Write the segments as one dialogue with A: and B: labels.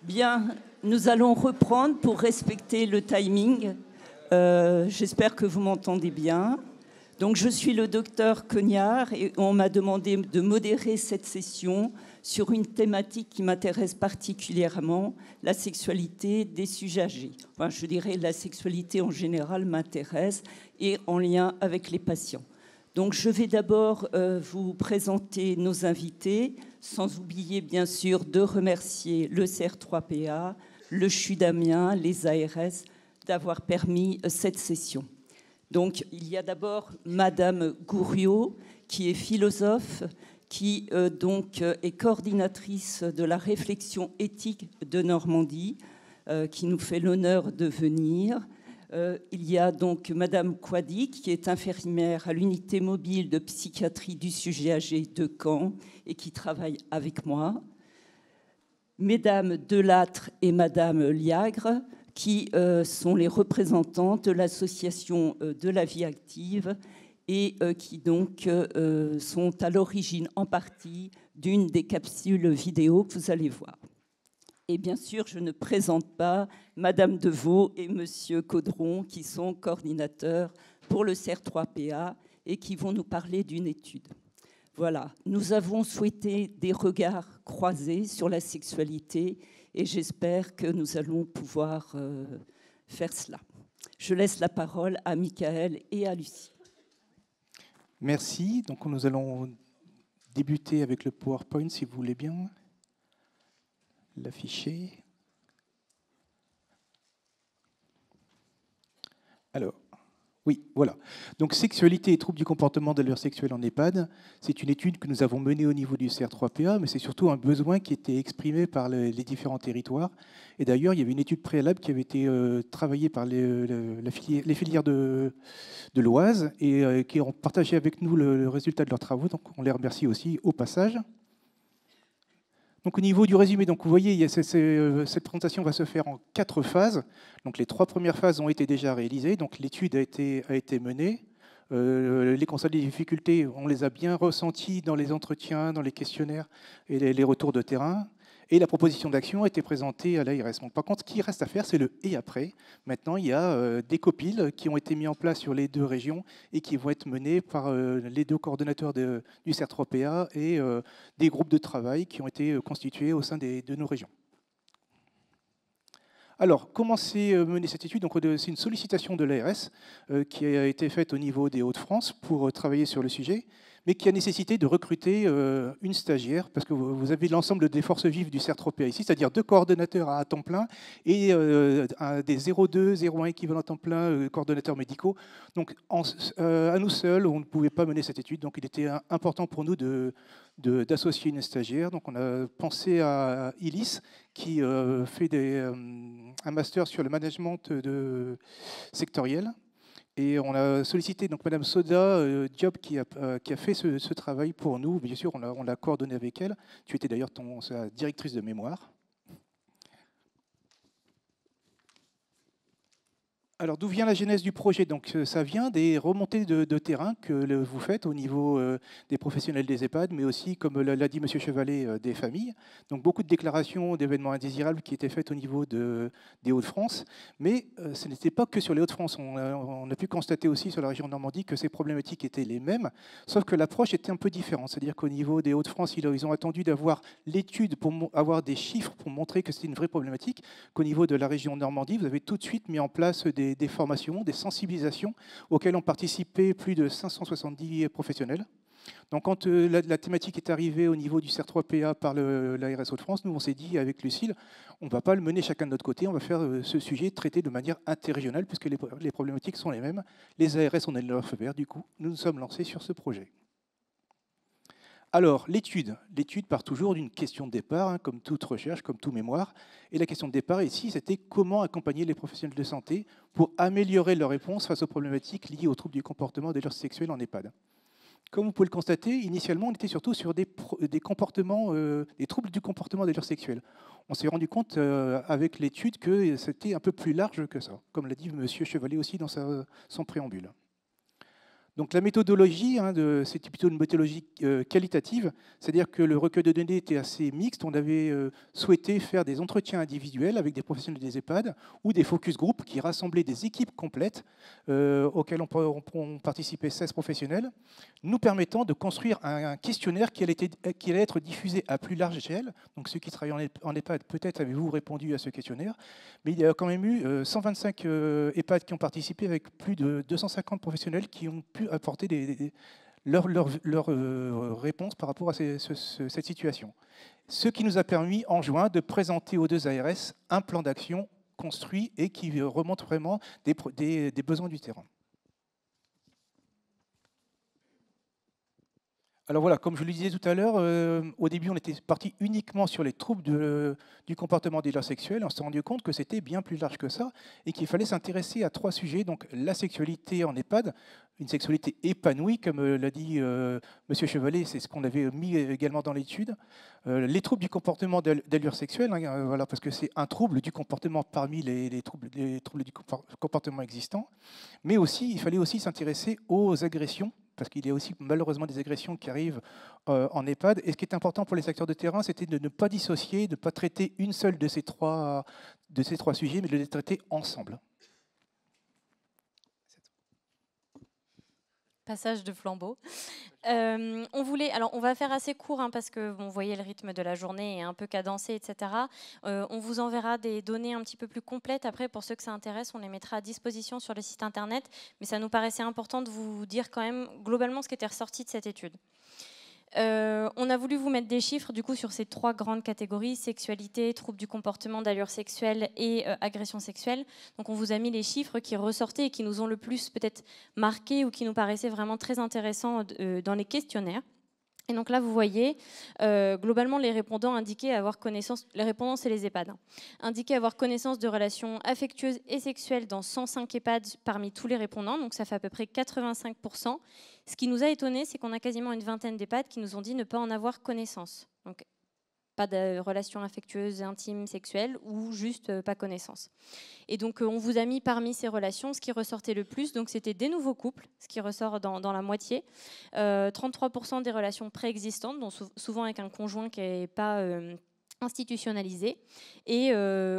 A: Bien, nous allons reprendre pour respecter le timing. J'espère que vous m'entendez bien. Donc, je suis le docteur Cognard et on m'a demandé de modérer cette session sur une thématique qui m'intéresse particulièrement, la sexualité des sujets âgés. Enfin, je dirais la sexualité en général m'intéresse et en lien avec les patients. Donc, je vais d'abord vous présenter nos invités, sans oublier bien sûr de remercier le CR3PA, le CHU d'Amiens, les ARS d'avoir permis cette session. Donc, il y a d'abord Madame Gouriot, qui est philosophe, qui est coordinatrice de la réflexion éthique de Normandie, qui nous fait l'honneur de venir. Il y a donc Madame Quadi, qui est infirmière à l'unité mobile de psychiatrie du sujet âgé de Caen et qui travaille avec moi. Mesdames Delattre et Madame Liagre, qui sont les représentants de l'association de la vie active et qui donc sont à l'origine en partie d'une des capsules vidéo que vous allez voir. Et bien sûr, je ne présente pas Madame Deveau et Monsieur Caudron, qui sont coordinateurs pour le CR3PA et qui vont nous parler d'une étude. Voilà, nous avons souhaité des regards croisés sur la sexualité et j'espère que nous allons pouvoir faire cela. Je laisse la parole à Michael et à Lucie.
B: Merci. Donc nous allons débuter avec le PowerPoint, si vous voulez bien l'afficher. Alors, oui, voilà. Donc, sexualité et troubles du comportement de l'allure sexuelle en EHPAD, c'est une étude que nous avons menée au niveau du CR3PA, mais c'est surtout un besoin qui était exprimé par les différents territoires. Et d'ailleurs, il y avait une étude préalable qui avait été travaillée par les filières de l'Oise et qui ont partagé avec nous le résultat de leurs travaux. Donc, on les remercie aussi au passage. Donc, au niveau du résumé, donc, vous voyez, cette présentation va se faire en 4 phases. Donc, les 3 premières phases ont été déjà réalisées. Donc, l'étude a été menée. Les constats des difficultés, on les a bien ressentis dans les entretiens, dans les questionnaires et les retours de terrain. Et la proposition d'action a été présentée à l'ARS. Par contre, ce qui reste à faire, c'est le « et après ». Maintenant, il y a des copiles qui ont été mis en place sur les 2 régions et qui vont être menés par les 2 coordonnateurs du CR3PA et des groupes de travail qui ont été constitués au sein de nos régions. Alors, comment s'est menée cette étude? C'est une sollicitation de l'ARS qui a été faite au niveau des Hauts-de-France pour travailler sur le sujet, mais qui a nécessité de recruter une stagiaire, parce que vous avez l'ensemble des forces vives du CR3PA ici, c'est-à-dire 2 coordonnateurs à temps plein et des 0,2, 0,1 équivalents temps plein coordonnateurs médicaux. Donc, à nous seuls, on ne pouvait pas mener cette étude, donc il était important pour nous d'associer une stagiaire. Donc, on a pensé à Ilis, qui fait un master sur le management sectoriel. Et on a sollicité donc Madame Soda Diop qui a fait ce travail pour nous. Bien sûr, on l'a coordonné avec elle. Tu étais d'ailleurs sa directrice de mémoire. Alors, d'où vient la genèse du projet? Donc, ça vient des remontées de terrain que vous faites au niveau des professionnels des EHPAD, mais aussi, comme l'a dit M. Chevalet, des familles. Donc, beaucoup de déclarations d'événements indésirables qui étaient faites au niveau des Hauts-de-France. Mais ce n'était pas que sur les Hauts-de-France. On a pu constater aussi sur la région de Normandie que ces problématiques étaient les mêmes, sauf que l'approche était un peu différente. C'est-à-dire qu'au niveau des Hauts-de-France, ils ont attendu d'avoir l'étude pour avoir des chiffres pour montrer que c'était une vraie problématique, qu'au niveau de la région de Normandie, vous avez tout de suite mis en place des formations, des sensibilisations auxquelles ont participé plus de 570 professionnels. Donc, quand la thématique est arrivée au niveau du CR3PA par l'ARS Hauts-de-France, nous, on s'est dit avec Lucille, on ne va pas le mener chacun de notre côté, on va faire ce sujet traité de manière interrégionale, puisque les problématiques sont les mêmes. Les ARS ont donné leur feu vert, du coup, nous nous sommes lancés sur ce projet. Alors, l'étude part toujours d'une question de départ, comme toute recherche, comme tout mémoire. Et la question de départ ici, c'était comment accompagner les professionnels de santé pour améliorer leur réponse face aux problématiques liées aux troubles du comportement des l'allure sexuelle en EHPAD. Comme vous pouvez le constater, initialement, on était surtout sur des troubles du comportement des l'allure sexuelle. On s'est rendu compte avec l'étude que c'était un peu plus large que ça, comme l'a dit M. Chevalet aussi dans son préambule. Donc la méthodologie, c'était plutôt une méthodologie qualitative, c'est-à-dire que le recueil de données était assez mixte. On avait souhaité faire des entretiens individuels avec des professionnels des EHPAD ou des focus group qui rassemblaient des équipes complètes auxquelles on participait 16 professionnels, nous permettant de construire un questionnaire qui allait être diffusé à plus large échelle. Donc ceux qui travaillent en EHPAD, peut-être avez-vous répondu à ce questionnaire, mais il y a quand même eu 125 EHPAD qui ont participé avec plus de 250 professionnels qui ont pu apporter leurs réponses par rapport à cette situation. Ce qui nous a permis en juin de présenter aux deux ARS un plan d'action construit et qui remonte vraiment des besoins du terrain. Alors voilà, comme je le disais tout à l'heure, au début on était parti uniquement sur les troubles du comportement des leaders sexuels. On s'est rendu compte que c'était bien plus large que ça et qu'il fallait s'intéresser à 3 sujets. Donc la sexualité en EHPAD, une sexualité épanouie, comme l'a dit M. Chevalet, c'est ce qu'on avait mis également dans l'étude. Les troubles du comportement d'allure sexuelle, voilà, parce que c'est un trouble du comportement parmi les troubles du comportement existants. Mais aussi, il fallait aussi s'intéresser aux agressions, parce qu'il y a aussi malheureusement des agressions qui arrivent en EHPAD. Et ce qui est important pour les acteurs de terrain, c'était de ne pas dissocier, de ne pas traiter une seule de ces trois sujets, mais de les traiter ensemble.
C: Passage de flambeau. On va faire assez court parce que vous voyez le rythme de la journée est un peu cadencé, etc. On vous enverra des données un petit peu plus complètes. Après, pour ceux que ça intéresse, on les mettra à disposition sur le site internet. Mais ça nous paraissait important de vous dire quand même globalement ce qui était ressorti de cette étude. On a voulu vous mettre des chiffres du coup sur ces 3 grandes catégories, sexualité, troubles du comportement d'allure sexuelle et agression sexuelle. Donc on vous a mis les chiffres qui ressortaient et qui nous ont le plus peut-être marqué ou qui nous paraissaient vraiment très intéressants dans les questionnaires. Et donc là, vous voyez, globalement, les répondants indiquaient avoir connaissance, les répondants, c'est les EHPAD, indiquaient avoir connaissance de relations affectueuses et sexuelles dans 105 EHPAD parmi tous les répondants, donc ça fait à peu près 85%. Ce qui nous a étonné, c'est qu'on a quasiment une vingtaine d'EHPAD qui nous ont dit ne pas en avoir connaissance. Donc, pas de relations affectueuses, intimes, sexuelles, ou juste pas connaissance. Et donc, on vous a mis parmi ces relations ce qui ressortait le plus. Donc, c'était des nouveaux couples, ce qui ressort dans la moitié. 33% des relations préexistantes, donc souvent avec un conjoint qui n'est pas institutionnalisé. Et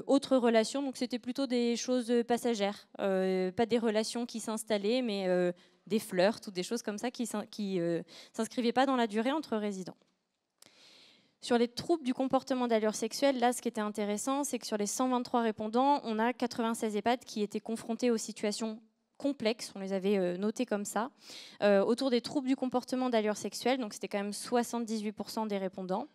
C: autres relations, donc c'était plutôt des choses passagères, pas des relations qui s'installaient, mais des flirts ou des choses comme ça qui s'inscrivaient pas dans la durée entre résidents. Sur les troubles du comportement d'allure sexuelle, là, ce qui était intéressant, c'est que sur les 123 répondants, on a 96 EHPAD qui étaient confrontés aux situations complexes, on les avait notés comme ça, autour des troubles du comportement d'allure sexuelle, donc c'était quand même 78% des répondants.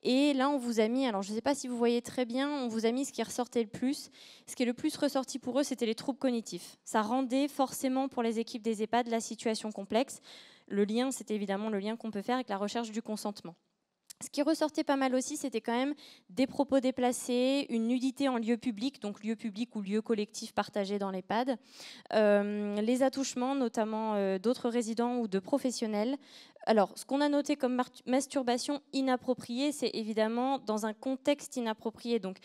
C: Et là, on vous a mis, alors je ne sais pas si vous voyez très bien, on vous a mis ce qui ressortait le plus. Ce qui est le plus ressorti pour eux, c'était les troubles cognitifs. Ça rendait forcément pour les équipes des EHPAD la situation complexe. Le lien, c'était évidemment le lien qu'on peut faire avec la recherche du consentement. Ce qui ressortait pas mal aussi, c'était quand même des propos déplacés, une nudité en lieu public, donc lieu public ou lieu collectif partagé dans l'EHPAD, les attouchements, notamment d'autres résidents ou de professionnels. Alors, ce qu'on a noté comme masturbation inappropriée, c'est évidemment dans un contexte inapproprié. Donc,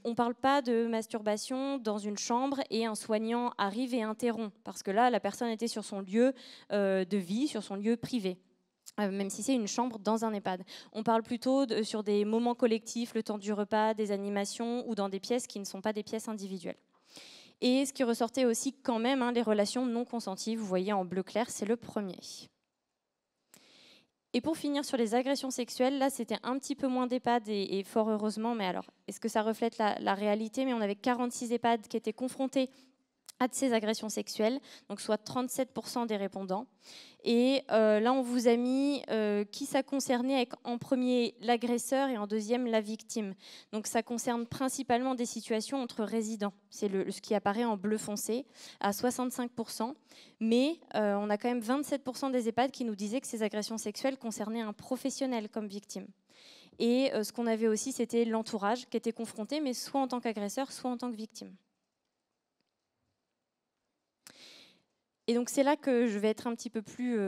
C: on ne parle pas de masturbation dans une chambre et un soignant arrive et interrompt, parce que là, la personne était sur son lieu de vie, sur son lieu privé. Même si c'est une chambre dans un EHPAD. On parle plutôt sur des moments collectifs, le temps du repas, des animations ou dans des pièces qui ne sont pas des pièces individuelles. Et ce qui ressortait aussi quand même, les relations non consenties, vous voyez en bleu clair, c'est le premier. Et pour finir sur les agressions sexuelles, là c'était un petit peu moins d'EHPAD et fort heureusement, mais alors est-ce que ça reflète la réalité? Mais on avait 46 EHPAD qui étaient confrontés à de ces agressions sexuelles, donc soit 37% des répondants. Et là, on vous a mis qui ça concernait avec en premier l'agresseur et en deuxième la victime. Donc ça concerne principalement des situations entre résidents. C'est ce qui apparaît en bleu foncé à 65%. Mais on a quand même 27% des EHPAD qui nous disaient que ces agressions sexuelles concernaient un professionnel comme victime. Et ce qu'on avait aussi, c'était l'entourage qui était confronté, mais soit en tant qu'agresseur, soit en tant que victime. Et donc c'est là que je vais être un petit peu plus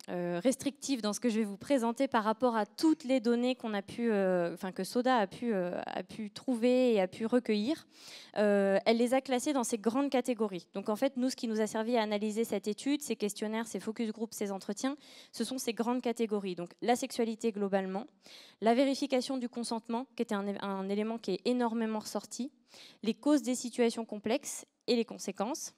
C: restrictive dans ce que je vais vous présenter par rapport à toutes les données qu'on a pu, que Soda a pu trouver et a pu recueillir. Elle les a classées dans ces grandes catégories. Donc en fait, nous, ce qui nous a servi à analyser cette étude, ces questionnaires, ces focus group, ces entretiens, ce sont ces grandes catégories. Donc la sexualité globalement, la vérification du consentement, qui était un élément qui est énormément ressorti, les causes des situations complexes et les conséquences,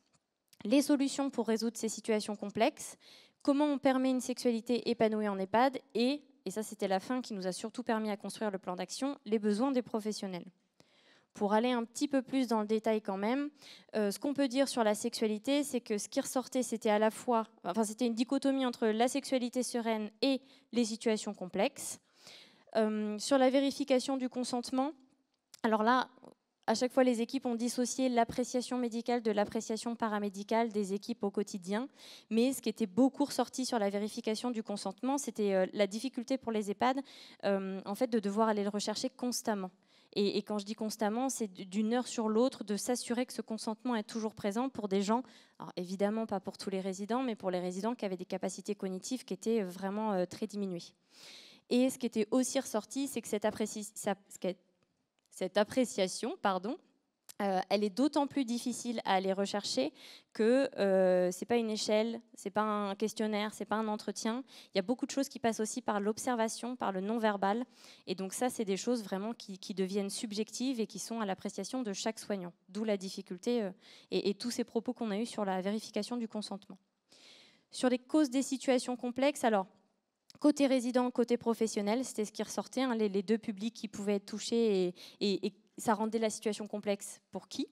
C: les solutions pour résoudre ces situations complexes, comment on permet une sexualité épanouie en EHPAD et ça c'était la fin qui nous a surtout permis à construire le plan d'action, les besoins des professionnels. Pour aller un petit peu plus dans le détail quand même, ce qu'on peut dire sur la sexualité, c'est que ce qui ressortait, c'était à la fois, c'était une dichotomie entre la sexualité sereine et les situations complexes. Sur la vérification du consentement, alors là, à chaque fois, les équipes ont dissocié l'appréciation médicale de l'appréciation paramédicale des équipes au quotidien. Mais ce qui était beaucoup ressorti sur la vérification du consentement, c'était la difficulté pour les EHPAD en fait, de devoir aller le rechercher constamment. Et quand je dis constamment, c'est d'une heure sur l'autre de s'assurer que ce consentement est toujours présent pour des gens, alors évidemment pas pour tous les résidents, mais pour les résidents qui avaient des capacités cognitives qui étaient vraiment très diminuées. Et ce qui était aussi ressorti, c'est que cette appréciation, elle est d'autant plus difficile à aller rechercher que ce n'est pas une échelle, ce n'est pas un questionnaire, ce n'est pas un entretien. Il y a beaucoup de choses qui passent aussi par l'observation, par le non-verbal. Et donc ça, c'est des choses vraiment qui deviennent subjectives et qui sont à l'appréciation de chaque soignant. D'où la difficulté et tous ces propos qu'on a eus sur la vérification du consentement. Sur les causes des situations complexes, alors, côté résident, côté professionnel, c'était ce qui ressortait, hein, les deux publics qui pouvaient être touchés et ça rendait la situation complexe pour qui?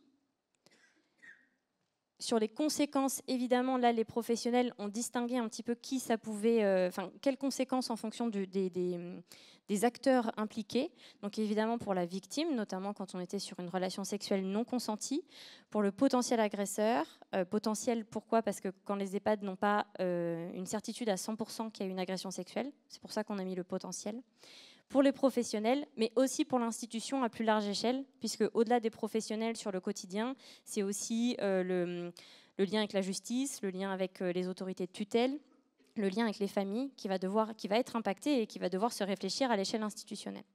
C: Sur les conséquences, évidemment, là, les professionnels ont distingué un petit peu qui ça pouvait, quelles conséquences en fonction des acteurs impliqués. Donc évidemment pour la victime, notamment quand on était sur une relation sexuelle non consentie, pour le potentiel agresseur. Potentiel, pourquoi? Parce que quand les EHPAD n'ont pas une certitude à 100% qu'il y a une agression sexuelle, c'est pour ça qu'on a mis le potentiel. Pour les professionnels, mais aussi pour l'institution à plus large échelle, puisque au-delà des professionnels sur le quotidien, c'est aussi le lien avec la justice, le lien avec les autorités de tutelle, le lien avec les familles qui va être impacté et qui va devoir se réfléchir à l'échelle institutionnelle.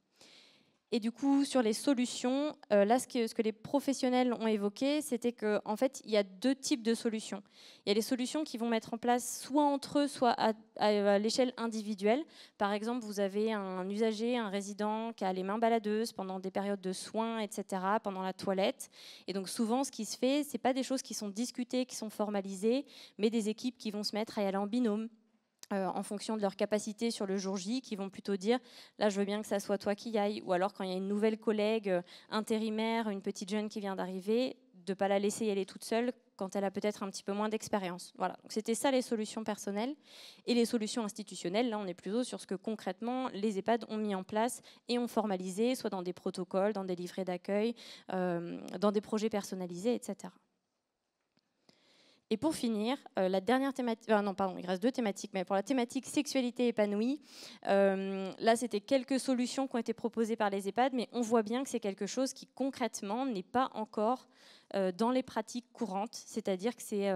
C: Et du coup, sur les solutions, là, ce que les professionnels ont évoqué, c'était qu'en fait, il y a deux types de solutions. Il y a les solutions qui vont mettre en place soit entre eux, soit à l'échelle individuelle. Par exemple, vous avez un usager, un résident qui a les mains baladeuses pendant des périodes de soins, etc., pendant la toilette. Et donc souvent, ce qui se fait, ce n'est pas des choses qui sont discutées, qui sont formalisées, mais des équipes qui vont se mettre à y aller en binôme, en fonction de leur capacité sur le jour J, qui vont plutôt dire « là, je veux bien que ça soit toi qui y aille », ou alors quand il y a une nouvelle collègue intérimaire, une petite jeune qui vient d'arriver, de ne pas la laisser y aller toute seule quand elle a peut-être un petit peu moins d'expérience. Voilà. Donc c'était ça les solutions personnelles. Et les solutions institutionnelles, là, on est plutôt sur ce que concrètement les EHPAD ont mis en place et ont formalisé, soit dans des protocoles, dans des livrets d'accueil, dans des projets personnalisés, etc. Et pour finir, la dernière thématique, il reste deux thématiques, mais pour la thématique sexualité épanouie, là c'était quelques solutions qui ont été proposées par les EHPAD, mais on voit bien que c'est quelque chose qui concrètement n'est pas encore dans les pratiques courantes, c'est-à-dire que c'est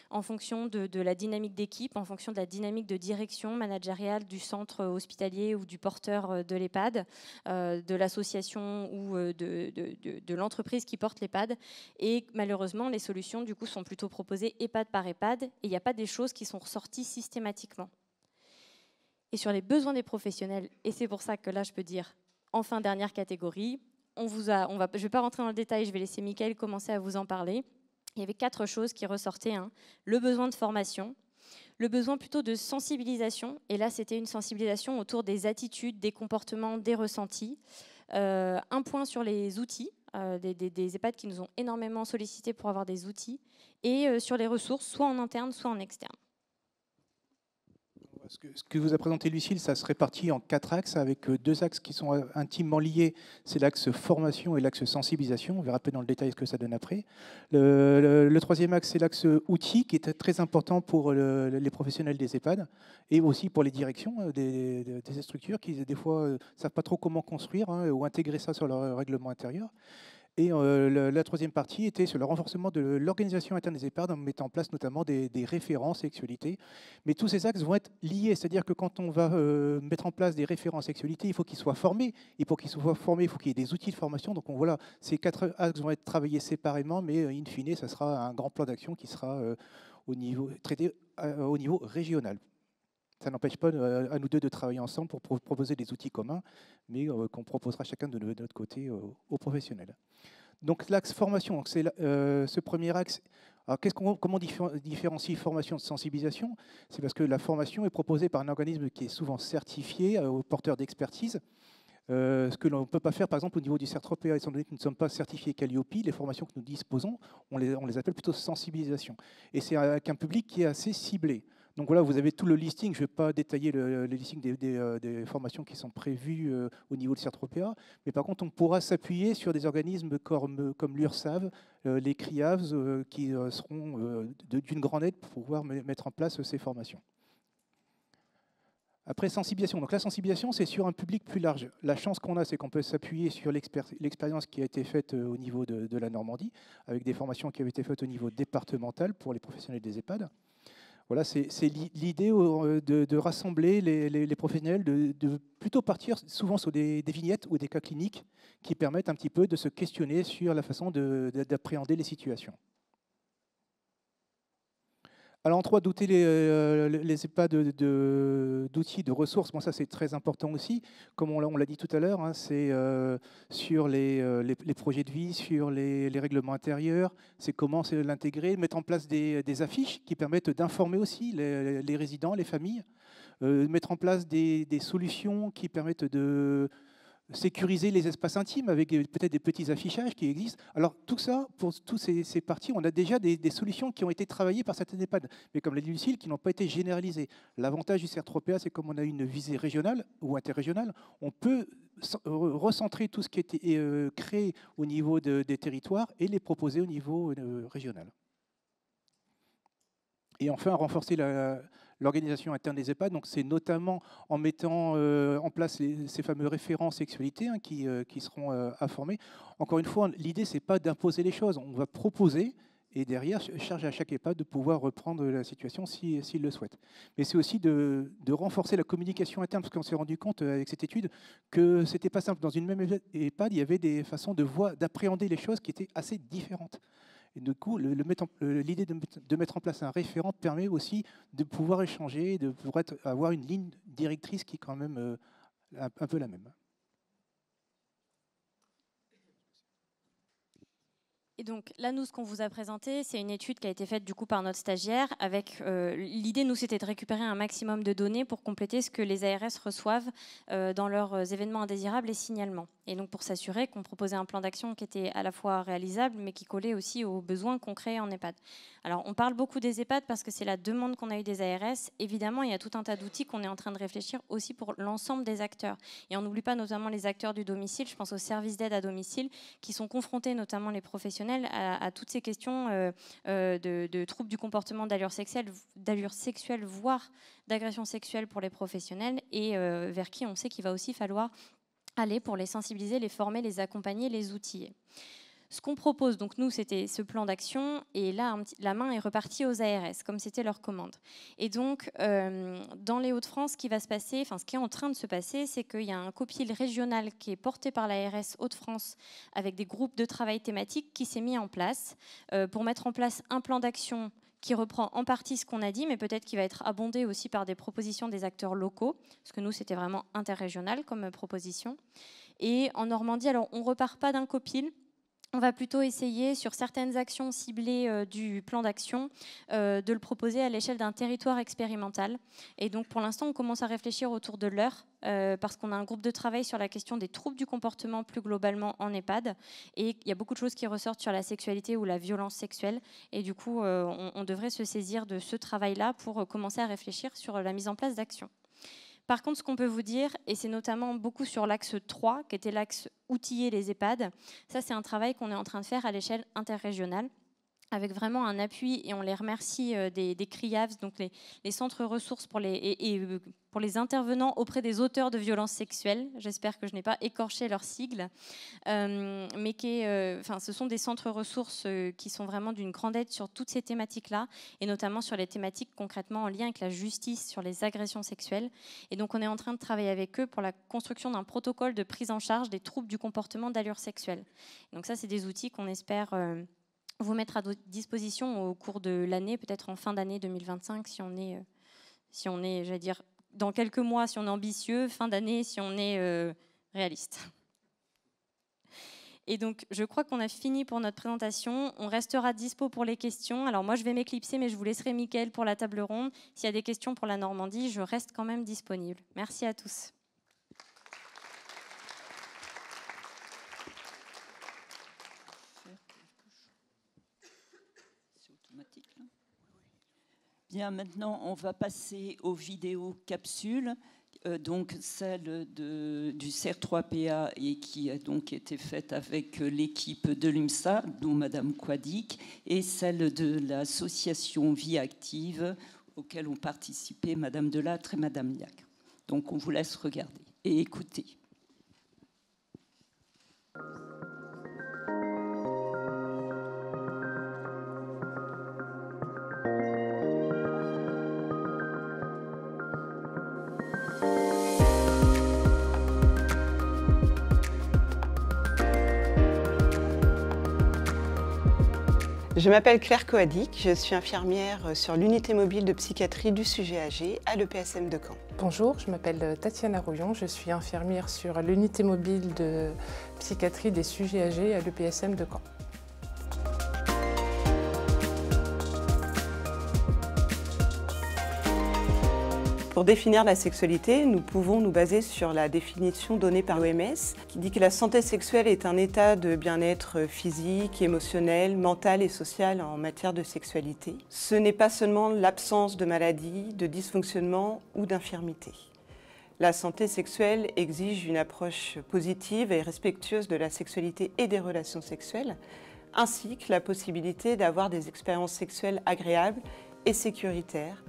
C: en fonction de la dynamique d'équipe, en fonction de la dynamique de direction managériale du centre hospitalier ou du porteur de l'EHPAD, de l'association ou de l'entreprise qui porte l'EHPAD. Et malheureusement, les solutions du coup sont plutôt proposées EHPAD par EHPAD et il n'y a pas des choses qui sont ressorties systématiquement. Et sur les besoins des professionnels, et c'est pour ça que là je peux dire, enfin dernière catégorie, je ne vais pas rentrer dans le détail, je vais laisser Mickaël commencer à vous en parler. Il y avait 4 choses qui ressortaient. Le besoin de formation, le besoin plutôt de sensibilisation, et là c'était une sensibilisation autour des attitudes, des comportements, des ressentis. Un point sur les outils, des EHPAD qui nous ont énormément sollicité pour avoir des outils, et sur les ressources, soit en interne, soit en externe.
B: Ce que vous a présenté Lucille, ça se répartit en 4 axes, avec 2 axes qui sont intimement liés. C'est l'axe formation et l'axe sensibilisation. On verra peu dans le détail ce que ça donne après. Le troisième axe, c'est l'axe outils, qui est très important pour les professionnels des EHPAD et aussi pour les directions des structures qui, des fois, ne savent pas trop comment construire ou intégrer ça sur leur règlement intérieur. Et la troisième partie était sur le renforcement de l'organisation interne des EHPAD en mettant en place notamment des référents sexualité. Mais tous ces axes vont être liés, c'est-à-dire que quand on va mettre en place des référents sexualité, il faut qu'ils soient formés. Et pour qu'ils soient formés, il faut qu'il y ait des outils de formation. Donc voilà, ces 4 axes vont être travaillés séparément, mais in fine, ça sera un grand plan d'action qui sera traité au niveau régional. Ça n'empêche pas à nous deux de travailler ensemble pour proposer des outils communs, mais qu'on proposera chacun de notre côté aux professionnels. Donc l'axe formation, c'est ce premier axe. Alors, comment on différencie formation de sensibilisation? C'est parce que la formation est proposée par un organisme qui est souvent certifié aux porteurs d'expertise. Ce que l'on ne peut pas faire, par exemple, au niveau du CERTROPEA, étant donné que nous ne sommes pas certifiés Calliope, les formations que nous disposons, on les appelle plutôt sensibilisation. Et c'est avec un public qui est assez ciblé. Donc voilà, vous avez tout le listing. Je ne vais pas détailler le listing des formations qui sont prévues au niveau du CERTROPEA, mais par contre, on pourra s'appuyer sur des organismes comme l'URSSAF, les CRIAVS, qui seront d'une grande aide pour pouvoir mettre en place ces formations. Après, sensibilisation. Donc la sensibilisation, c'est sur un public plus large. La chance qu'on a, c'est qu'on peut s'appuyer sur l'expérience qui a été faite au niveau de la Normandie, avec des formations qui avaient été faites au niveau départemental pour les professionnels des EHPAD. Voilà, c'est l'idée de rassembler les professionnels, de plutôt partir souvent sur des vignettes ou des cas cliniques qui permettent un petit peu de se questionner sur la façon d'appréhender les situations. Alors en 3, doter les EHPAD d'outils, de ressources. Bon, ça c'est très important aussi. Comme on l'a dit tout à l'heure, hein, c'est sur les projets de vie, sur les règlements intérieurs, c'est comment l'intégrer, mettre en place des affiches qui permettent d'informer aussi les résidents, les familles, mettre en place des solutions qui permettent de sécuriser les espaces intimes avec peut-être des petits affichages qui existent. Alors tout ça, pour toutes ces parties, on a déjà des solutions qui ont été travaillées par certaines EHPAD, mais comme l'a dit Lucille, qui n'ont pas été généralisées. L'avantage du CERTROPEA, c'est comme on a une visée régionale ou interrégionale, on peut recentrer tout ce qui a été créé au niveau des territoires et les proposer au niveau régional. Et enfin, renforcer l'organisation interne des EHPAD. Donc, c'est notamment en mettant en place ces fameux référents sexualité hein, qui seront informés. Encore une fois, l'idée, ce n'est pas d'imposer les choses. On va proposer et derrière, charge à chaque EHPAD de pouvoir reprendre la situation s'il le souhaite. Mais c'est aussi de renforcer la communication interne, parce qu'on s'est rendu compte avec cette étude que ce n'était pas simple. Dans une même EHPAD, il y avait des façons d'appréhender les choses qui étaient assez différentes. Et du coup, l'idée de mettre en place un référent permet aussi de pouvoir échanger, de pouvoir avoir une ligne directrice qui est quand même un peu la même.
C: Et donc là, nous, ce qu'on vous a présenté, c'est une étude qui a été faite du coup par notre stagiaire. Avec l'idée, nous, c'était de récupérer un maximum de données pour compléter ce que les ARS reçoivent dans leurs événements indésirables et signalements. Et donc pour s'assurer qu'on proposait un plan d'action qui était à la fois réalisable, mais qui collait aussi aux besoins concrets en EHPAD. Alors on parle beaucoup des EHPAD parce que c'est la demande qu'on a eue des ARS. Évidemment, il y a tout un tas d'outils qu'on est en train de réfléchir aussi pour l'ensemble des acteurs. Et on n'oublie pas notamment les acteurs du domicile. Je pense aux services d'aide à domicile qui sont confrontés, notamment les professionnels, à toutes ces questions de troubles du comportement d'allure sexuelle, voire d'agression sexuelle pour les professionnels, et vers qui on sait qu'il va aussi falloir aller pour les sensibiliser, les former, les accompagner, les outiller. Ce qu'on propose, donc nous, c'était ce plan d'action, et là, la main est repartie aux ARS, comme c'était leur commande. Et donc, dans les Hauts-de-France, ce qui va se passer, enfin, ce qui est en train de se passer, c'est qu'il y a un copil régional qui est porté par l'ARS Hauts-de-France, avec des groupes de travail thématiques qui s'est mis en place pour mettre en place un plan d'action qui reprend en partie ce qu'on a dit, mais peut-être qui va être abondé aussi par des propositions des acteurs locaux, parce que nous, c'était vraiment interrégional comme proposition. Et en Normandie, alors, on ne repart pas d'un copil. On va plutôt essayer, sur certaines actions ciblées du plan d'action, de le proposer à l'échelle d'un territoire expérimental. Et donc, pour l'instant, on commence à réfléchir autour de l'heure, parce qu'on a un groupe de travail sur la question des troubles du comportement plus globalement en EHPAD. Et il y a beaucoup de choses qui ressortent sur la sexualité ou la violence sexuelle. Et du coup, on devrait se saisir de ce travail-là pour commencer à réfléchir sur la mise en place d'actions. Par contre, ce qu'on peut vous dire, et c'est notamment beaucoup sur l'axe 3, qui était l'axe outiller les EHPAD, ça c'est un travail qu'on est en train de faire à l'échelle interrégionale. avec vraiment un appui, et on les remercie des CRIAVS, donc les centres ressources pour les intervenants auprès des auteurs de violences sexuelles. J'espère que je n'ai pas écorché leur sigle, mais ce sont des centres ressources qui sont vraiment d'une grande aide sur toutes ces thématiques-là, et notamment sur les thématiques concrètement en lien avec la justice sur les agressions sexuelles. Et donc on est en train de travailler avec eux pour la construction d'un protocole de prise en charge des troubles du comportement d'allure sexuelle. Donc ça, c'est des outils qu'on espère vous mettre à disposition au cours de l'année, peut-être en fin d'année 2025, si on est, j'allais dire, dans quelques mois, si on est ambitieux, fin d'année, si on est réaliste. Et donc, je crois qu'on a fini pour notre présentation. On restera dispo pour les questions. Alors moi, je vais m'éclipser, mais je vous laisserai Mickaël pour la table ronde. S'il y a des questions pour la Normandie, je reste quand même disponible. Merci à tous.
A: Bien, maintenant, on va passer aux vidéos capsules, donc celle du CER3PA et qui a donc été faite avec l'équipe de l'UMSA, dont Madame Quadic, et celle de l'association Vie Active, auquel ont participé Madame Delattre et Madame Liac. Donc, on vous laisse regarder et écouter.
D: Je m'appelle Claire Coadic, je suis infirmière sur l'unité mobile de psychiatrie du sujet âgé à l'EPSM de Caen.
E: Bonjour, je m'appelle Tatiana Rouillon, je suis infirmière sur l'unité mobile de psychiatrie des sujets âgés à l'EPSM de Caen.
D: Pour définir la sexualité, nous pouvons nous baser sur la définition donnée par l'OMS, qui dit que la santé sexuelle est un état de bien-être physique, émotionnel, mental et social en matière de sexualité. Ce n'est pas seulement l'absence de maladie, de dysfonctionnement ou d'infirmité. La santé sexuelle exige une approche positive et respectueuse de la sexualité et des relations sexuelles, ainsi que la possibilité d'avoir des expériences sexuelles agréables et sécuritaires,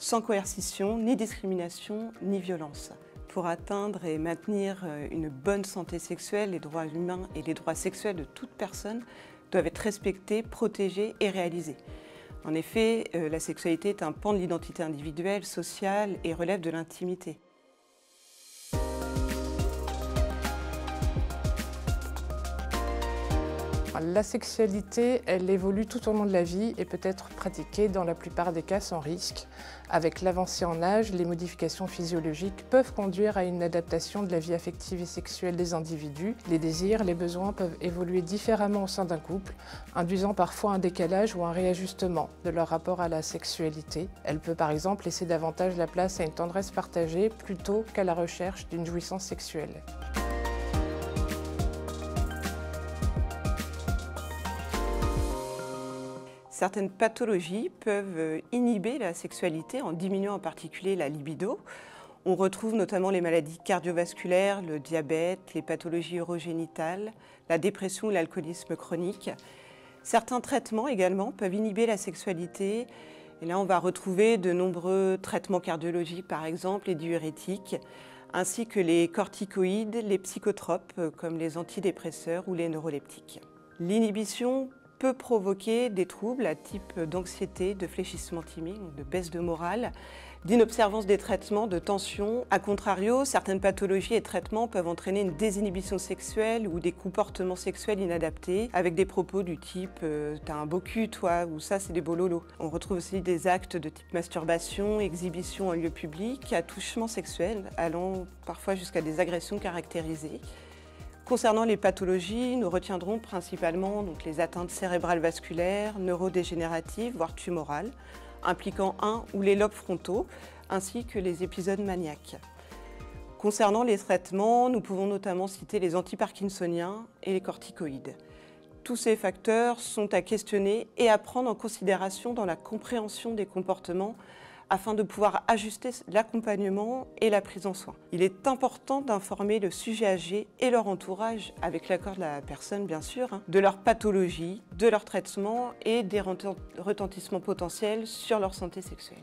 D: sans coercition, ni discrimination, ni violence. Pour atteindre et maintenir une bonne santé sexuelle, les droits humains et les droits sexuels de toute personne doivent être respectés, protégés et réalisés. En effet, la sexualité est un pan de l'identité individuelle, sociale et relève de l'intimité.
E: La sexualité, elle évolue tout au long de la vie et peut être pratiquée dans la plupart des cas sans risque. Avec l'avancée en âge, les modifications physiologiques peuvent conduire à une adaptation de la vie affective et sexuelle des individus. Les désirs, les besoins peuvent évoluer différemment au sein d'un couple, induisant parfois un décalage ou un réajustement de leur rapport à la sexualité. Elle peut par exemple laisser davantage la place à une tendresse partagée plutôt qu'à la recherche d'une jouissance sexuelle.
D: Certaines pathologies peuvent inhiber la sexualité en diminuant en particulier la libido. On retrouve notamment les maladies cardiovasculaires, le diabète, les pathologies urogénitales, la dépression ou l'alcoolisme chronique. Certains traitements également peuvent inhiber la sexualité. Et là, on va retrouver de nombreux traitements cardiologiques, par exemple, les diurétiques, ainsi que les corticoïdes, les psychotropes, comme les antidépresseurs ou les neuroleptiques. L'inhibition peut provoquer des troubles à type d'anxiété, de fléchissement timide, de baisse de morale, d'inobservance des traitements, de tension. A contrario, certaines pathologies et traitements peuvent entraîner une désinhibition sexuelle ou des comportements sexuels inadaptés avec des propos du type « t'as un beau cul toi » ou « ça c'est des beaux lolos ». On retrouve aussi des actes de type masturbation, exhibition en lieu public, attouchement sexuel allant parfois jusqu'à des agressions caractérisées. Concernant les pathologies, nous retiendrons principalement les atteintes cérébrales vasculaires, neurodégénératives, voire tumorales, impliquant un ou les lobes frontaux, ainsi que les épisodes maniaques. Concernant les traitements, nous pouvons notamment citer les antiparkinsoniens et les corticoïdes. Tous ces facteurs sont à questionner et à prendre en considération dans la compréhension des comportements afin de pouvoir ajuster l'accompagnement et la prise en soin. Il est important d'informer le sujet âgé et leur entourage, avec l'accord de la personne bien sûr, de leur pathologie, de leur traitement et des retentissements potentiels sur leur santé sexuelle.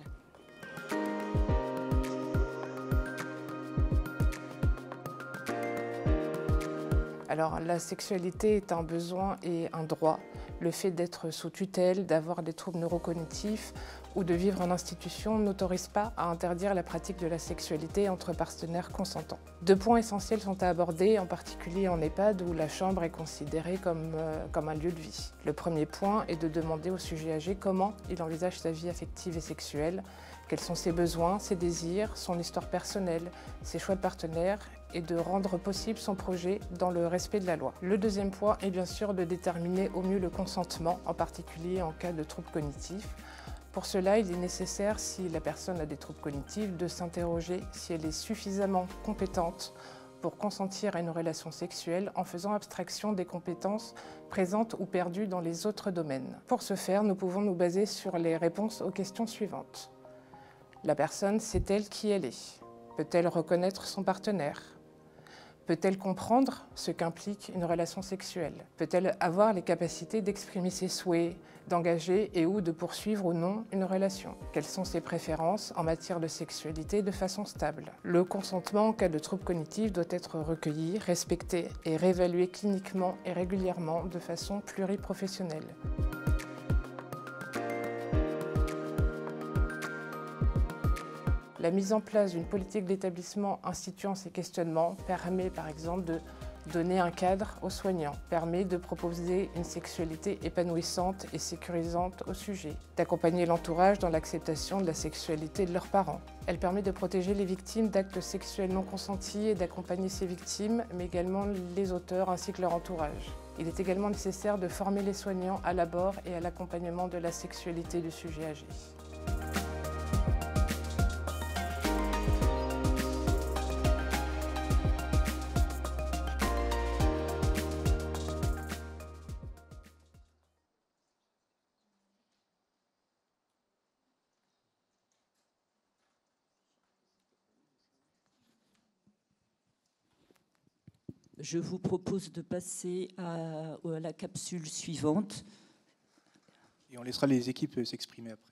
E: Alors, la sexualité est un besoin et un droit. Le fait d'être sous tutelle, d'avoir des troubles neurocognitifs ou de vivre en institution n'autorise pas à interdire la pratique de la sexualité entre partenaires consentants. 2 points essentiels sont à aborder, en particulier en EHPAD où la chambre est considérée comme un lieu de vie. Le premier point est de demander au sujet âgé comment il envisage sa vie affective et sexuelle, quels sont ses besoins, ses désirs, son histoire personnelle, ses choix de partenaire et de rendre possible son projet dans le respect de la loi. Le deuxième point est bien sûr de déterminer au mieux le consentement, en particulier en cas de troubles cognitifs. Pour cela, il est nécessaire, si la personne a des troubles cognitifs, de s'interroger si elle est suffisamment compétente pour consentir à une relation sexuelle en faisant abstraction des compétences présentes ou perdues dans les autres domaines. Pour ce faire, nous pouvons nous baser sur les réponses aux questions suivantes. La personne sait-elle qui elle est? Peut-elle reconnaître son partenaire? Peut-elle comprendre ce qu'implique une relation sexuelle? Peut-elle avoir les capacités d'exprimer ses souhaits, d'engager et ou de poursuivre ou non une relation? Quelles sont ses préférences en matière de sexualité de façon stable? Le consentement en cas de troubles cognitifs doit être recueilli, respecté et réévalué cliniquement et régulièrement de façon pluriprofessionnelle. La mise en place d'une politique d'établissement instituant ces questionnements permet par exemple de donner un cadre aux soignants, permet de proposer une sexualité épanouissante et sécurisante au sujet, d'accompagner l'entourage dans l'acceptation de la sexualité de leurs parents. Elle permet de protéger les victimes d'actes sexuels non consentis et d'accompagner ces victimes, mais également les auteurs ainsi que leur entourage. Il est également nécessaire de former les soignants à l'abord et à l'accompagnement de la sexualité du sujet âgé.
A: Je vous propose de passer à la capsule suivante.
B: Et on laissera les équipes s'exprimer après.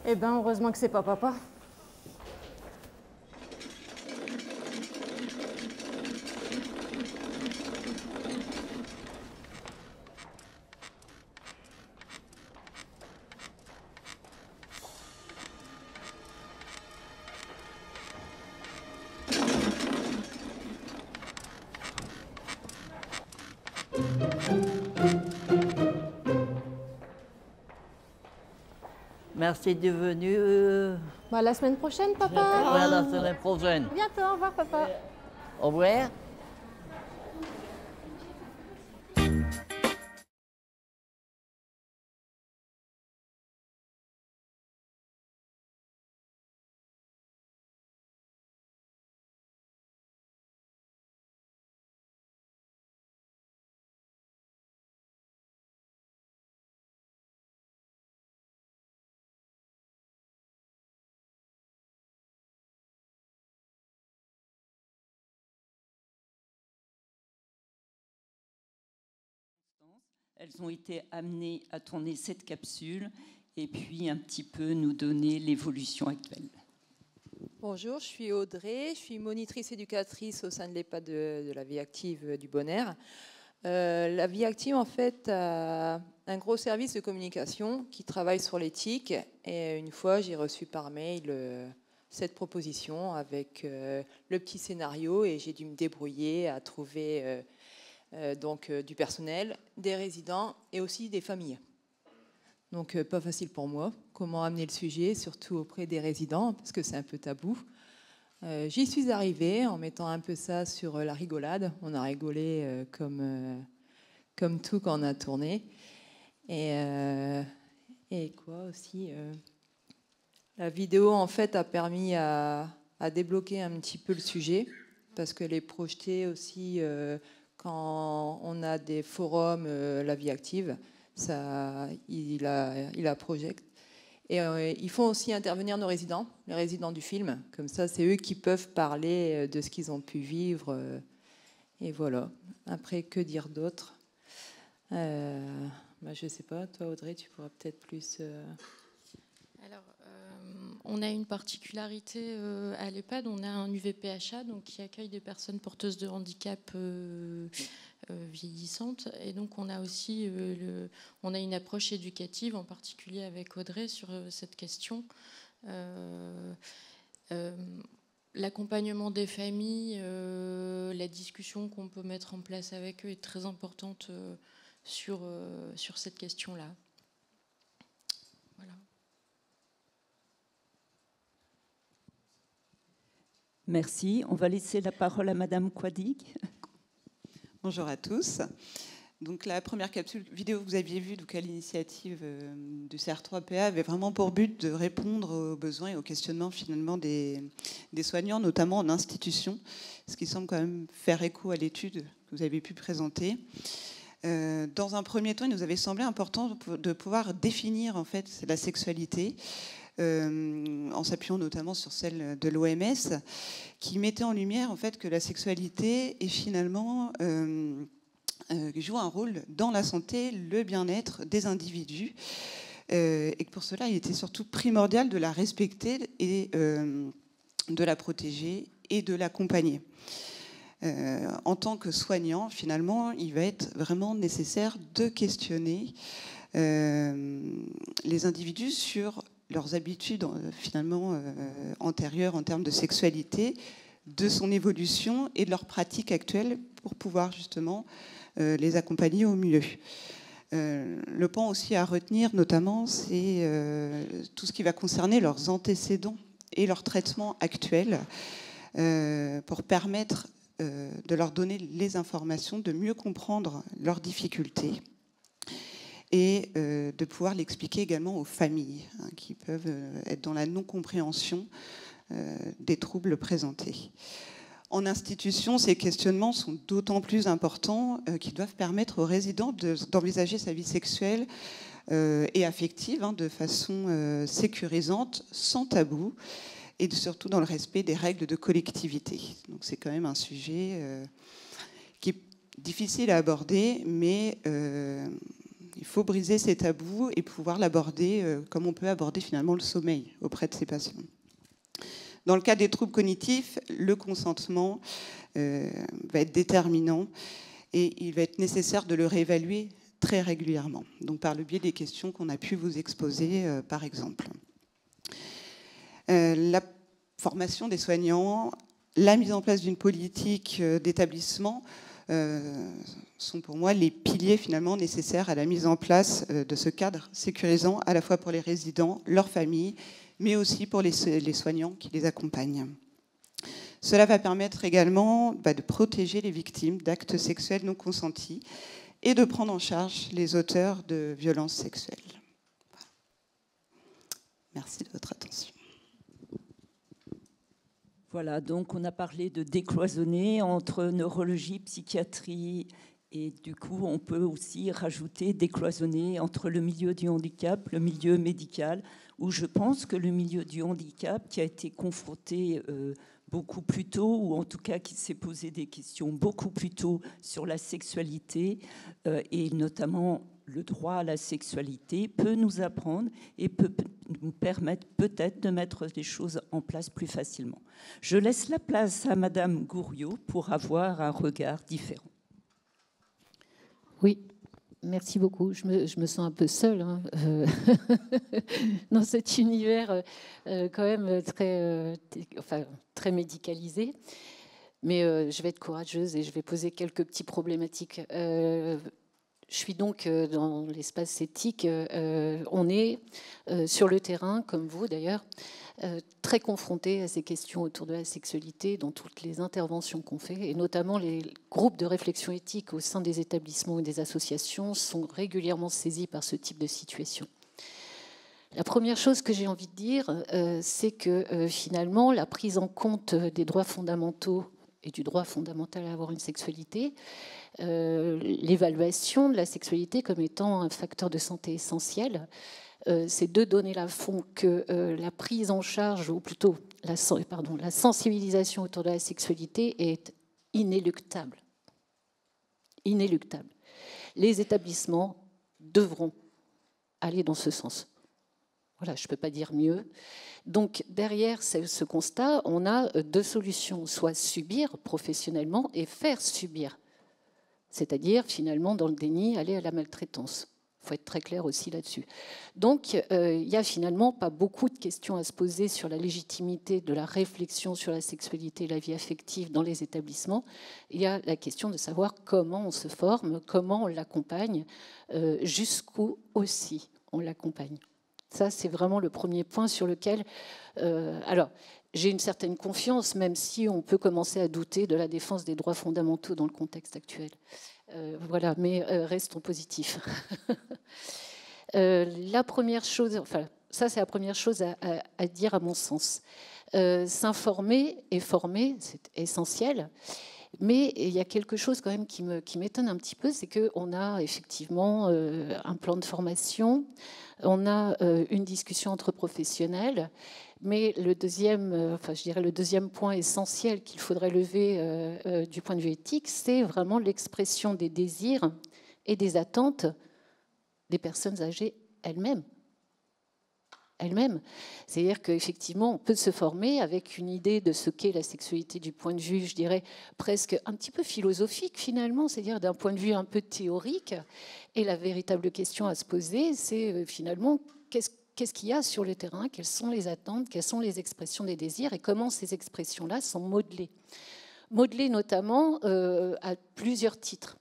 F: Eh ben, heureusement que c'est pas papa.
G: Merci d'être venu.
F: Bah, la semaine prochaine, papa.
G: Ouais, la semaine prochaine.
F: Bientôt, au revoir, papa.
G: Au revoir.
A: Elles ont été amenées à tourner cette capsule et puis un petit peu nous donner l'évolution actuelle.
H: Bonjour, je suis Audrey, je suis monitrice éducatrice au sein de l'EHPAD de la vie active du Bon Air. La vie active, en fait, a un gros service de communication qui travaille sur l'éthique. Et une fois, j'ai reçu par mail cette proposition avec le petit scénario et j'ai dû me débrouiller à trouver du personnel, des résidents et aussi des familles. Donc, pas facile pour moi. Comment amener le sujet, surtout auprès des résidents, parce que c'est un peu tabou. J'y suis arrivée en mettant un peu ça sur la rigolade. On a rigolé comme tout quand on a tourné. Et quoi aussi la vidéo, en fait, a permis à débloquer un petit peu le sujet, parce qu'elle est projetée aussi quand on a des forums, la vie active. Ça, il a project. Et ils font aussi intervenir nos résidents, les résidents du film. Comme ça, c'est eux qui peuvent parler de ce qu'ils ont pu vivre. Et voilà. Après, que dire d'autre je ne sais pas. Toi, Audrey, tu pourras peut-être plus...
I: Alors, on a une particularité à l'EHPAD. On a un UVPHA donc, qui accueille des personnes porteuses de handicap vieillissantes. Et donc, on a aussi on a une approche éducative, en particulier avec Audrey, sur cette question. L'accompagnement des familles, la discussion qu'on peut mettre en place avec eux est très importante sur cette question-là. Voilà.
A: Merci. On va laisser la parole à Madame Quadig.
J: Bonjour à tous. Donc la première capsule vidéo que vous aviez vue, donc à l'initiative du CR3PA, avait vraiment pour but de répondre aux besoins et aux questionnements finalement des soignants, notamment en institution, ce qui semble quand même faire écho à l'étude que vous avez pu présenter. Dans un premier temps, il nous avait semblé important de pouvoir définir en fait la sexualité, en s'appuyant notamment sur celle de l'OMS, qui mettait en lumière en fait que la sexualité est finalement joue un rôle dans la santé, le bien-être des individus, et que pour cela, il était surtout primordial de la respecter et de la protéger et de l'accompagner. En tant que soignant, finalement, il va être vraiment nécessaire de questionner les individus sur leurs habitudes finalement antérieures en termes de sexualité, de son évolution et de leurs pratiques actuelles pour pouvoir justement les accompagner au mieux. Le point aussi à retenir notamment, c'est tout ce qui va concerner leurs antécédents et leurs traitements actuels pour permettre de leur donner les informations, de mieux comprendre leurs difficultés et de pouvoir l'expliquer également aux familles qui peuvent être dans la non-compréhension des troubles présentés. En institution, ces questionnements sont d'autant plus importants qu'ils doivent permettre aux résidents d'envisager sa vie sexuelle et affective de façon sécurisante, sans tabou, et surtout dans le respect des règles de collectivité. Donc c'est quand même un sujet qui est difficile à aborder, mais il faut briser ces tabous et pouvoir l'aborder comme on peut aborder finalement le sommeil auprès de ces patients. Dans le cas des troubles cognitifs, le consentement va être déterminant et il va être nécessaire de le réévaluer très régulièrement, donc par le biais des questions qu'on a pu vous exposer par exemple. La formation des soignants, la mise en place d'une politique d'établissement sont pour moi les piliers finalement nécessaires à la mise en place de ce cadre sécurisant à la fois pour les résidents, leurs familles, mais aussi pour les soignants qui les accompagnent. Cela va permettre également de protéger les victimes d'actes sexuels non consentis et de prendre en charge les auteurs de violences sexuelles. Merci de votre attention.
A: Voilà, donc on a parlé de décloisonner entre neurologie, psychiatrie, et du coup on peut aussi rajouter décloisonner entre le milieu du handicap, le milieu médical, où je pense que le milieu du handicap qui a été confronté beaucoup plus tôt, ou en tout cas qui s'est posé des questions beaucoup plus tôt sur la sexualité, et notamment le droit à la sexualité peut nous apprendre et peut nous permettre peut-être de mettre des choses en place plus facilement. Je laisse la place à Madame Gouriot pour avoir un regard différent.
K: Oui, merci beaucoup. Je me sens un peu seule dans cet univers quand même très médicalisé. Mais je vais être courageuse et je vais poser quelques petites problématiques. Je suis donc dans l'espace éthique. On est sur le terrain, comme vous d'ailleurs, très confronté à ces questions autour de la sexualité dans toutes les interventions qu'on fait, et notamment les groupes de réflexion éthique au sein des établissements et des associations sont régulièrement saisis par ce type de situation. La première chose que j'ai envie de dire, c'est que finalement, la prise en compte des droits fondamentaux et du droit fondamental à avoir une sexualité, l'évaluation de la sexualité comme étant un facteur de santé essentiel, ces deux données-là font que la prise en charge, ou plutôt la sensibilisation autour de la sexualité est inéluctable. Inéluctable. Les établissements devront aller dans ce sens. Voilà, je ne peux pas dire mieux. Donc, derrière ce constat, on a deux solutions. Soit subir professionnellement et faire subir. C'est-à-dire, finalement, dans le déni, aller à la maltraitance. Il faut être très clair aussi là-dessus. Donc, il n'y a finalement pas beaucoup de questions à se poser sur la légitimité de la réflexion sur la sexualité et la vie affective dans les établissements. Il y a la question de savoir comment on se forme, comment on l'accompagne, jusqu'où aussi on l'accompagne. Ça, c'est vraiment le premier point sur lequel... alors, j'ai une certaine confiance, même si on peut commencer à douter de la défense des droits fondamentaux dans le contexte actuel. Voilà, mais restons positifs. La première chose, enfin, ça, c'est la première chose à dire à mon sens. S'informer et former, c'est essentiel. Mais il y a quelque chose quand même qui m'étonne un petit peu, c'est qu'on a effectivement un plan de formation, on a une discussion entre professionnels, mais le deuxième point essentiel qu'il faudrait lever du point de vue éthique, c'est vraiment l'expression des désirs et des attentes des personnes âgées elles-mêmes. C'est-à-dire qu'effectivement, on peut se former avec une idée de ce qu'est la sexualité du point de vue, je dirais, presque un petit peu philosophique finalement, c'est-à-dire d'un point de vue un peu théorique. Et la véritable question à se poser, c'est finalement, qu'est-ce qu'il y a sur le terrain, quelles sont les attentes, quelles sont les expressions des désirs et comment ces expressions-là sont modelées. Modelées notamment à plusieurs titres.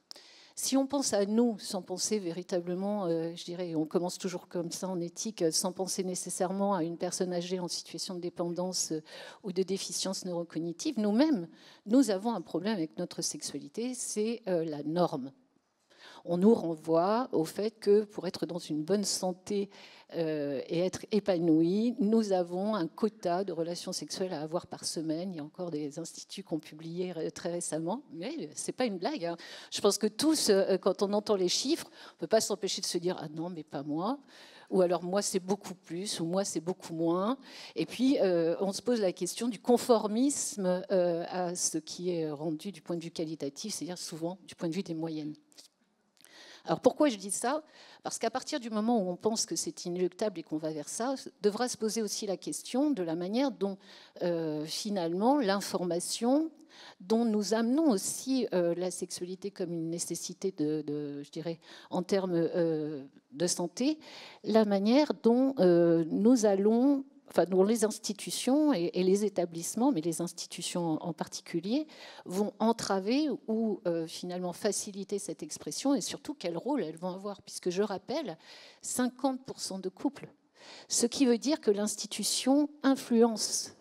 K: Si on pense à nous, sans penser véritablement, je dirais, on commence toujours comme ça en éthique, sans penser nécessairement à une personne âgée en situation de dépendance ou de déficience neurocognitive, nous-mêmes, nous avons un problème avec notre sexualité, c'est la norme. On nous renvoie au fait que pour être dans une bonne santé et être épanoui, nous avons un quota de relations sexuelles à avoir par semaine. Il y a encore des instituts qui ont publié très récemment, mais ce n'est pas une blague. Hein. Je pense que tous, quand on entend les chiffres, on ne peut pas s'empêcher de se dire « Ah non, mais pas moi ». Ou alors moi c'est beaucoup plus, ou moi c'est beaucoup moins. Et puis on se pose la question du conformisme à ce qui est rendu du point de vue qualitatif, c'est-à-dire souvent du point de vue des moyennes. Alors pourquoi je dis ça ? Parce qu'à partir du moment où on pense que c'est inéluctable et qu'on va vers ça, devra se poser aussi la question de la manière dont finalement l'information, dont nous amenons aussi la sexualité comme une nécessité je dirais, en termes de santé, la manière dont nous allons... Enfin, dont les institutions et les établissements, mais les institutions en particulier, vont entraver ou finalement faciliter cette expression et surtout quel rôle elles vont avoir. Puisque je rappelle, 50% de couples. Ce qui veut dire que l'institution influence,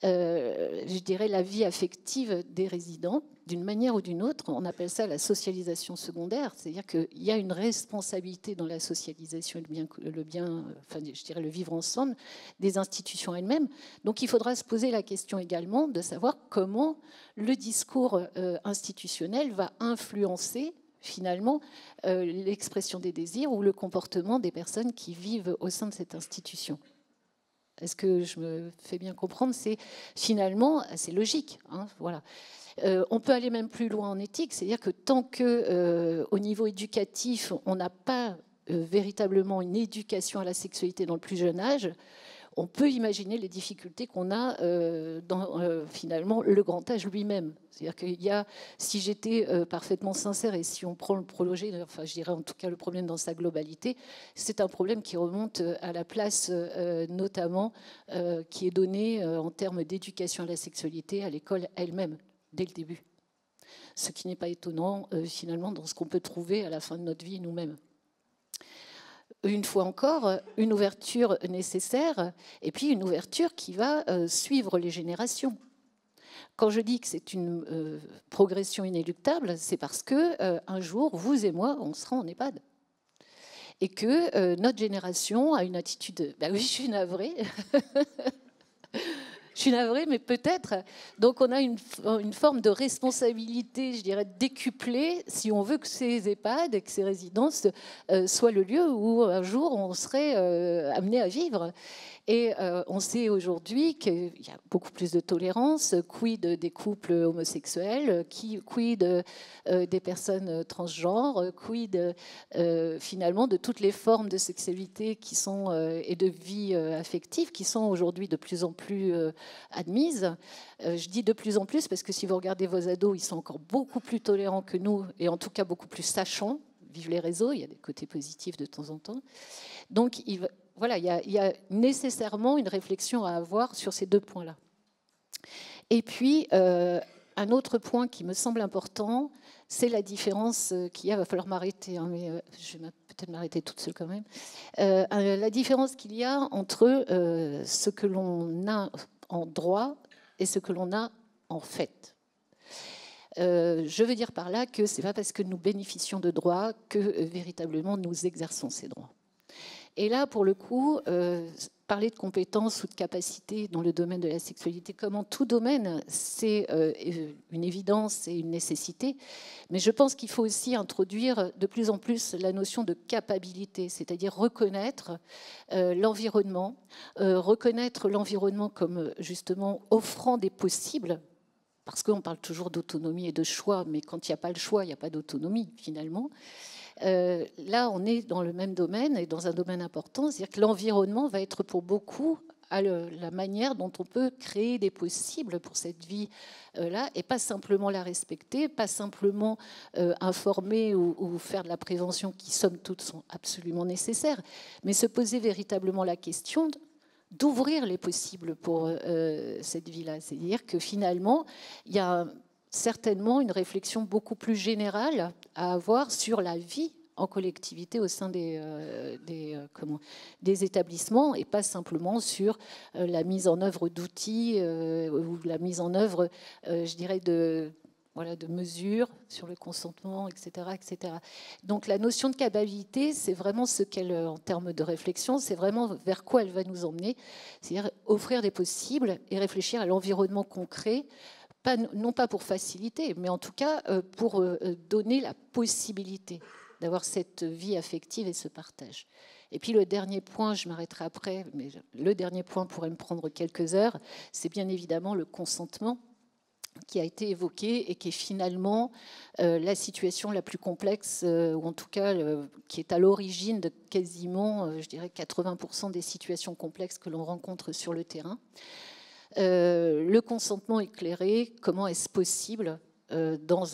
K: je dirais, la vie affective des résidents d'une manière ou d'une autre. On appelle ça la socialisation secondaire, c'est-à-dire qu'il y a une responsabilité dans la socialisation et le vivre ensemble des institutions elles-mêmes. Donc il faudra se poser la question également de savoir comment le discours institutionnel va influencer finalement l'expression des désirs ou le comportement des personnes qui vivent au sein de cette institution. Est-ce que je me fais bien comprendre? C'est finalement assez logique. Hein, voilà. On peut aller même plus loin en éthique, c'est-à-dire que tant qu'au niveau éducatif, on n'a pas véritablement une éducation à la sexualité dans le plus jeune âge, on peut imaginer les difficultés qu'on a dans finalement le grand âge lui-même. C'est-à-dire qu'il y a, si j'étais parfaitement sincère et si on prend le prolongé, enfin je dirais en tout cas le problème dans sa globalité, c'est un problème qui remonte à la place notamment qui est donnée en termes d'éducation à la sexualité à l'école elle-même, dès le début. Ce qui n'est pas étonnant finalement dans ce qu'on peut trouver à la fin de notre vie nous-mêmes. Une fois encore, une ouverture nécessaire et puis une ouverture qui va suivre les générations. Quand je dis que c'est une progression inéluctable, c'est parce que un jour, vous et moi, on sera en EHPAD. Et que notre génération a une attitude... Ben oui, je suis navrée. Je suis navrée, mais peut-être. Donc on a une forme de responsabilité, je dirais, décuplée, si on veut que ces EHPAD et que ces résidences soient le lieu où un jour on serait amené à vivre. Et on sait aujourd'hui qu'il y a beaucoup plus de tolérance, quid des couples homosexuels, quid des personnes transgenres, quid finalement de toutes les formes de sexualité qui sont, et de vie affective qui sont aujourd'hui de plus en plus admises. Je dis de plus en plus parce que si vous regardez vos ados, ils sont encore beaucoup plus tolérants que nous et en tout cas beaucoup plus sachants. Vive les réseaux, il y a des côtés positifs de temps en temps. Donc voilà, il y a nécessairement une réflexion à avoir sur ces deux points-là. Et puis, un autre point qui me semble important, c'est la différence qu'il y a, il va falloir m'arrêter, hein, mais je vais peut-être m'arrêter toute seule quand même, la différence qu'il y a entre ce que l'on a en droit et ce que l'on a en fait. Je veux dire par là que ce n'est pas parce que nous bénéficions de droits que véritablement nous exerçons ces droits. Et là, pour le coup, parler de compétences ou de capacités dans le domaine de la sexualité, comme en tout domaine, c'est une évidence et une nécessité. Mais je pense qu'il faut aussi introduire de plus en plus la notion de capacité, c'est-à-dire reconnaître l'environnement, reconnaître l'environnement comme justement offrant des possibles. Parce qu'on parle toujours d'autonomie et de choix, mais quand il n'y a pas le choix, il n'y a pas d'autonomie finalement. Là, on est dans le même domaine et dans un domaine important, c'est-à-dire que l'environnement va être pour beaucoup à la manière dont on peut créer des possibles pour cette vie-là et pas simplement la respecter, pas simplement informer ou faire de la prévention qui, somme toute, sont absolument nécessaires, mais se poser véritablement la question d'ouvrir les possibles pour cette vie-là. C'est-à-dire que finalement, il y a certainement une réflexion beaucoup plus générale à avoir sur la vie en collectivité au sein des établissements et pas simplement sur la mise en œuvre d'outils ou la mise en œuvre, je dirais, de mesures sur le consentement, etc., etc. Donc la notion de capacité, c'est vraiment ce qu'elle, en termes de réflexion, c'est vraiment vers quoi elle va nous emmener, c'est-à-dire offrir des possibles et réfléchir à l'environnement concret, non pas pour faciliter, mais en tout cas pour donner la possibilité d'avoir cette vie affective et ce partage. Et puis le dernier point, je m'arrêterai après, mais le dernier point pourrait me prendre quelques heures, c'est bien évidemment le consentement qui a été évoqué et qui est finalement la situation la plus complexe, ou en tout cas qui est à l'origine de quasiment, je dirais, 80% des situations complexes que l'on rencontre sur le terrain. Le consentement éclairé, comment est-ce possible dans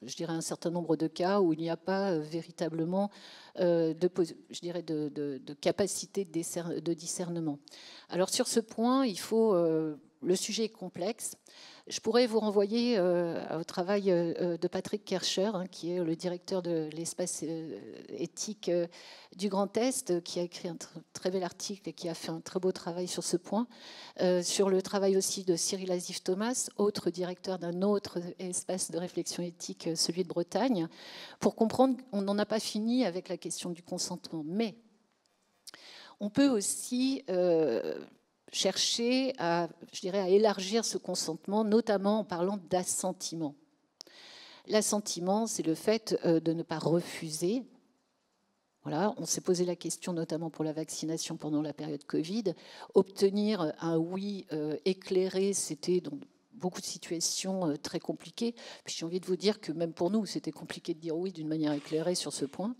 K: je dirais un certain nombre de cas où il n'y a pas véritablement de capacité de discernement. Alors sur ce point, le sujet est complexe. Je pourrais vous renvoyer au travail de Patrick Kircher, qui est le directeur de l'espace éthique du Grand Est, qui a écrit un très bel article et qui a fait un très beau travail sur ce point, sur le travail aussi de Cyril Asif-Thomas, autre directeur d'un autre espace de réflexion éthique, celui de Bretagne, pour comprendre qu'on n'en a pas fini avec la question du consentement. Mais on peut aussi chercher à élargir ce consentement, notamment en parlant d'assentiment. L'assentiment, c'est le fait de ne pas refuser. Voilà, on s'est posé la question notamment pour la vaccination pendant la période Covid. Obtenir un oui éclairé, c'était dans beaucoup de situations très compliquées. Puis j'ai envie de vous dire que même pour nous, c'était compliqué de dire oui d'une manière éclairée sur ce point.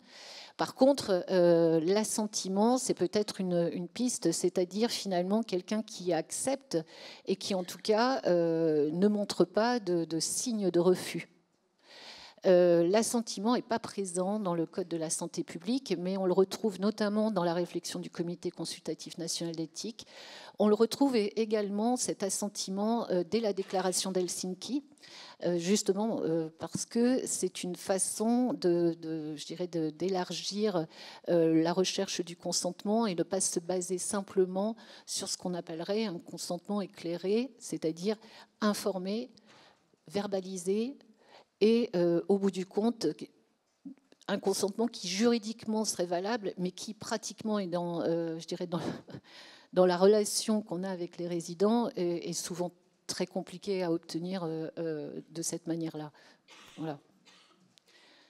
K: Par contre, l'assentiment, c'est peut-être une piste, c'est-à-dire finalement quelqu'un qui accepte et qui en tout cas ne montre pas de signe de refus. L'assentiment n'est pas présent dans le Code de la santé publique, mais on le retrouve notamment dans la réflexion du Comité consultatif national d'éthique. On le retrouve également, cet assentiment, dès la déclaration d'Helsinki, justement parce que c'est une façon d'élargir la recherche du consentement et de ne pas se baser simplement sur ce qu'on appellerait un consentement éclairé, c'est-à-dire informé, verbalisé, et au bout du compte, un consentement qui juridiquement serait valable, mais qui pratiquement est dans la relation qu'on a avec les résidents est souvent très compliqué à obtenir de cette manière-là. Voilà.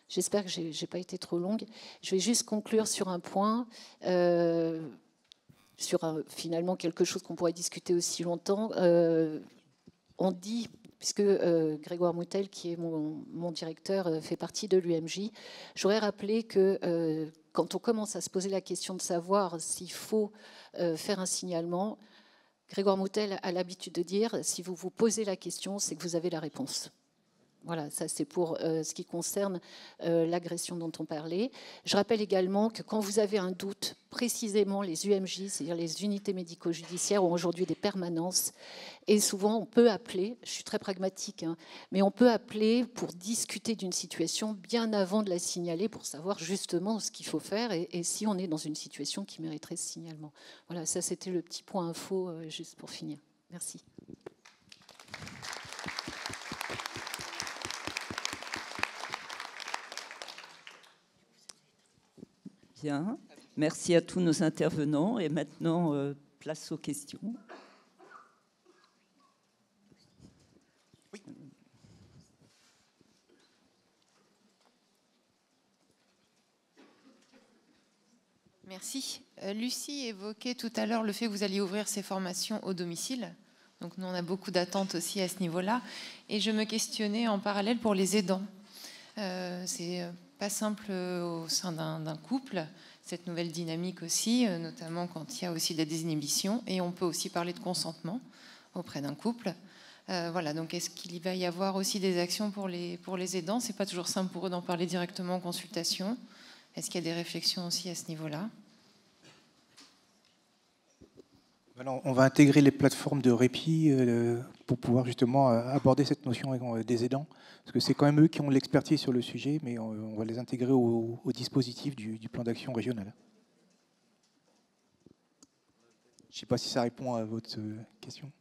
K: J'espère que je n'ai pas été trop longue. Je vais juste conclure sur un point, finalement quelque chose qu'on pourrait discuter aussi longtemps. On dit, puisque Grégoire Moutel, qui est mon directeur, fait partie de l'UMJ, j'aurais rappelé que quand on commence à se poser la question de savoir s'il faut faire un signalement, Grégoire Moutel a l'habitude de dire, si vous vous posez la question, c'est que vous avez la réponse. Voilà, ça c'est pour ce qui concerne l'agression dont on parlait. Je rappelle également que quand vous avez un doute, précisément les UMJ, c'est-à-dire les unités médico-judiciaires, ont aujourd'hui des permanences. Et souvent, on peut appeler, je suis très pragmatique, mais on peut appeler pour discuter d'une situation bien avant de la signaler, pour savoir justement ce qu'il faut faire et si on est dans une situation qui mériterait ce signalement. Voilà, ça c'était le petit point info, juste pour finir. Merci.
A: Bien, merci à tous nos intervenants. Et maintenant, place aux questions.
B: Oui.
L: Merci. Lucie évoquait tout à l'heure le fait que vous alliez ouvrir ces formations au domicile. Donc nous, on a beaucoup d'attentes aussi à ce niveau-là. Et je me questionnais en parallèle pour les aidants. C'est pas simple au sein d'un couple, cette nouvelle dynamique aussi, notamment quand il y a aussi des désinhibitions. Et on peut aussi parler de consentement auprès d'un couple. Voilà, donc est-ce qu'il va y avoir aussi des actions pour les aidants? C'est pas toujours simple pour eux d'en parler directement en consultation. Est-ce qu'il y a des réflexions aussi à ce niveau-là?
B: Alors, on va intégrer les plateformes de répit pour pouvoir justement aborder cette notion des aidants, parce que c'est quand même eux qui ont l'expertise sur le sujet, mais on va les intégrer au dispositif du plan d'action régional. Je ne sais pas si ça répond à votre question.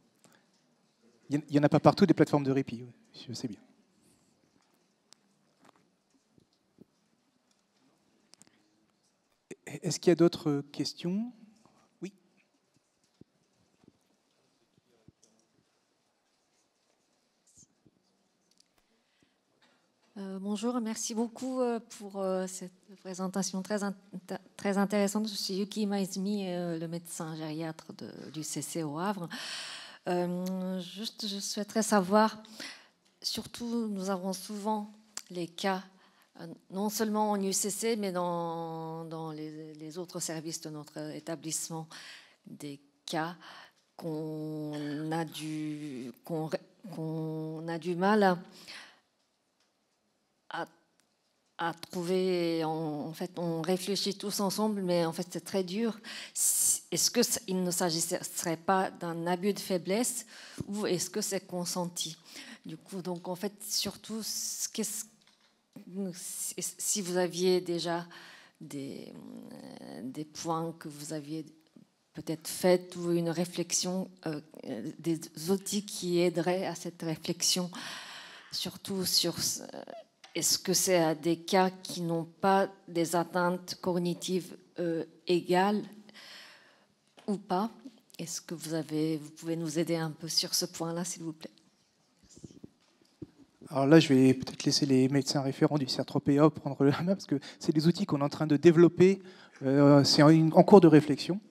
B: Il n'y en a pas partout des plateformes de répit, je sais bien. Est-ce qu'il y a d'autres questions? Oui.
M: Bonjour, merci beaucoup pour cette présentation très intéressante. Je suis Yuki Maizumi, le médecin gériatre du CC au Havre. Je souhaiterais savoir, surtout nous avons souvent les cas, non seulement en UCC, mais dans les autres services de notre établissement, des cas qu'on a du mal à trouver. En fait, on réfléchit tous ensemble, mais en fait, c'est très dur. Est-ce qu'il ne s'agirait pas d'un abus de faiblesse ou est-ce que c'est consenti? Du coup, donc en fait, surtout, si vous aviez déjà des points que vous aviez peut-être fait ou une réflexion, des outils qui aideraient à cette réflexion, surtout sur est-ce que c'est à des cas qui n'ont pas des atteintes cognitives égales ou pas? Est-ce que vous pouvez nous aider un peu sur ce point-là, s'il vous plaît?
B: Alors là, je vais peut-être laisser les médecins référents du CR3PA prendre la main, parce que c'est des outils qu'on est en train de développer. C'est en cours de réflexion.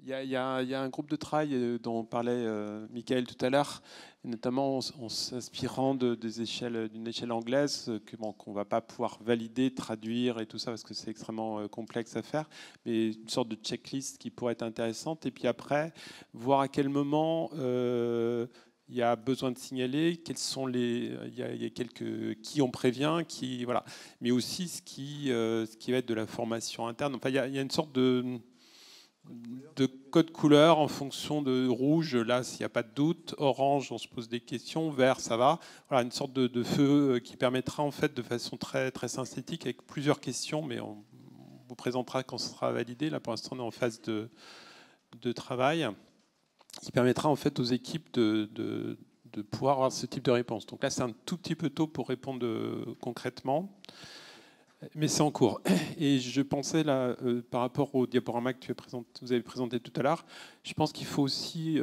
N: Il y a un groupe de travail dont parlait Michael tout à l'heure, notamment en s'inspirant d'une échelle anglaise qu'on ne va pas pouvoir valider, traduire et tout ça, parce que c'est extrêmement complexe à faire, mais une sorte de checklist qui pourrait être intéressante. Et puis après, voir à quel moment il y a besoin de signaler, quels sont il y a qui on prévient, voilà. Mais aussi ce qui va être de la formation interne. Enfin, il y a une sorte de code couleur en fonction de rouge, là s'il n'y a pas de doute, orange on se pose des questions, vert ça va, voilà, une sorte de feu qui permettra en fait de façon très, très synthétique avec plusieurs questions, mais on vous présentera quand ce sera validé. Là pour l'instant on est en phase de travail qui permettra en fait aux équipes de pouvoir avoir ce type de réponse. Donc là c'est un tout petit peu tôt pour répondre concrètement. Mais c'est en cours. Et je pensais là, par rapport au diaporama que vous avez présenté tout à l'heure, je pense qu'il faut aussi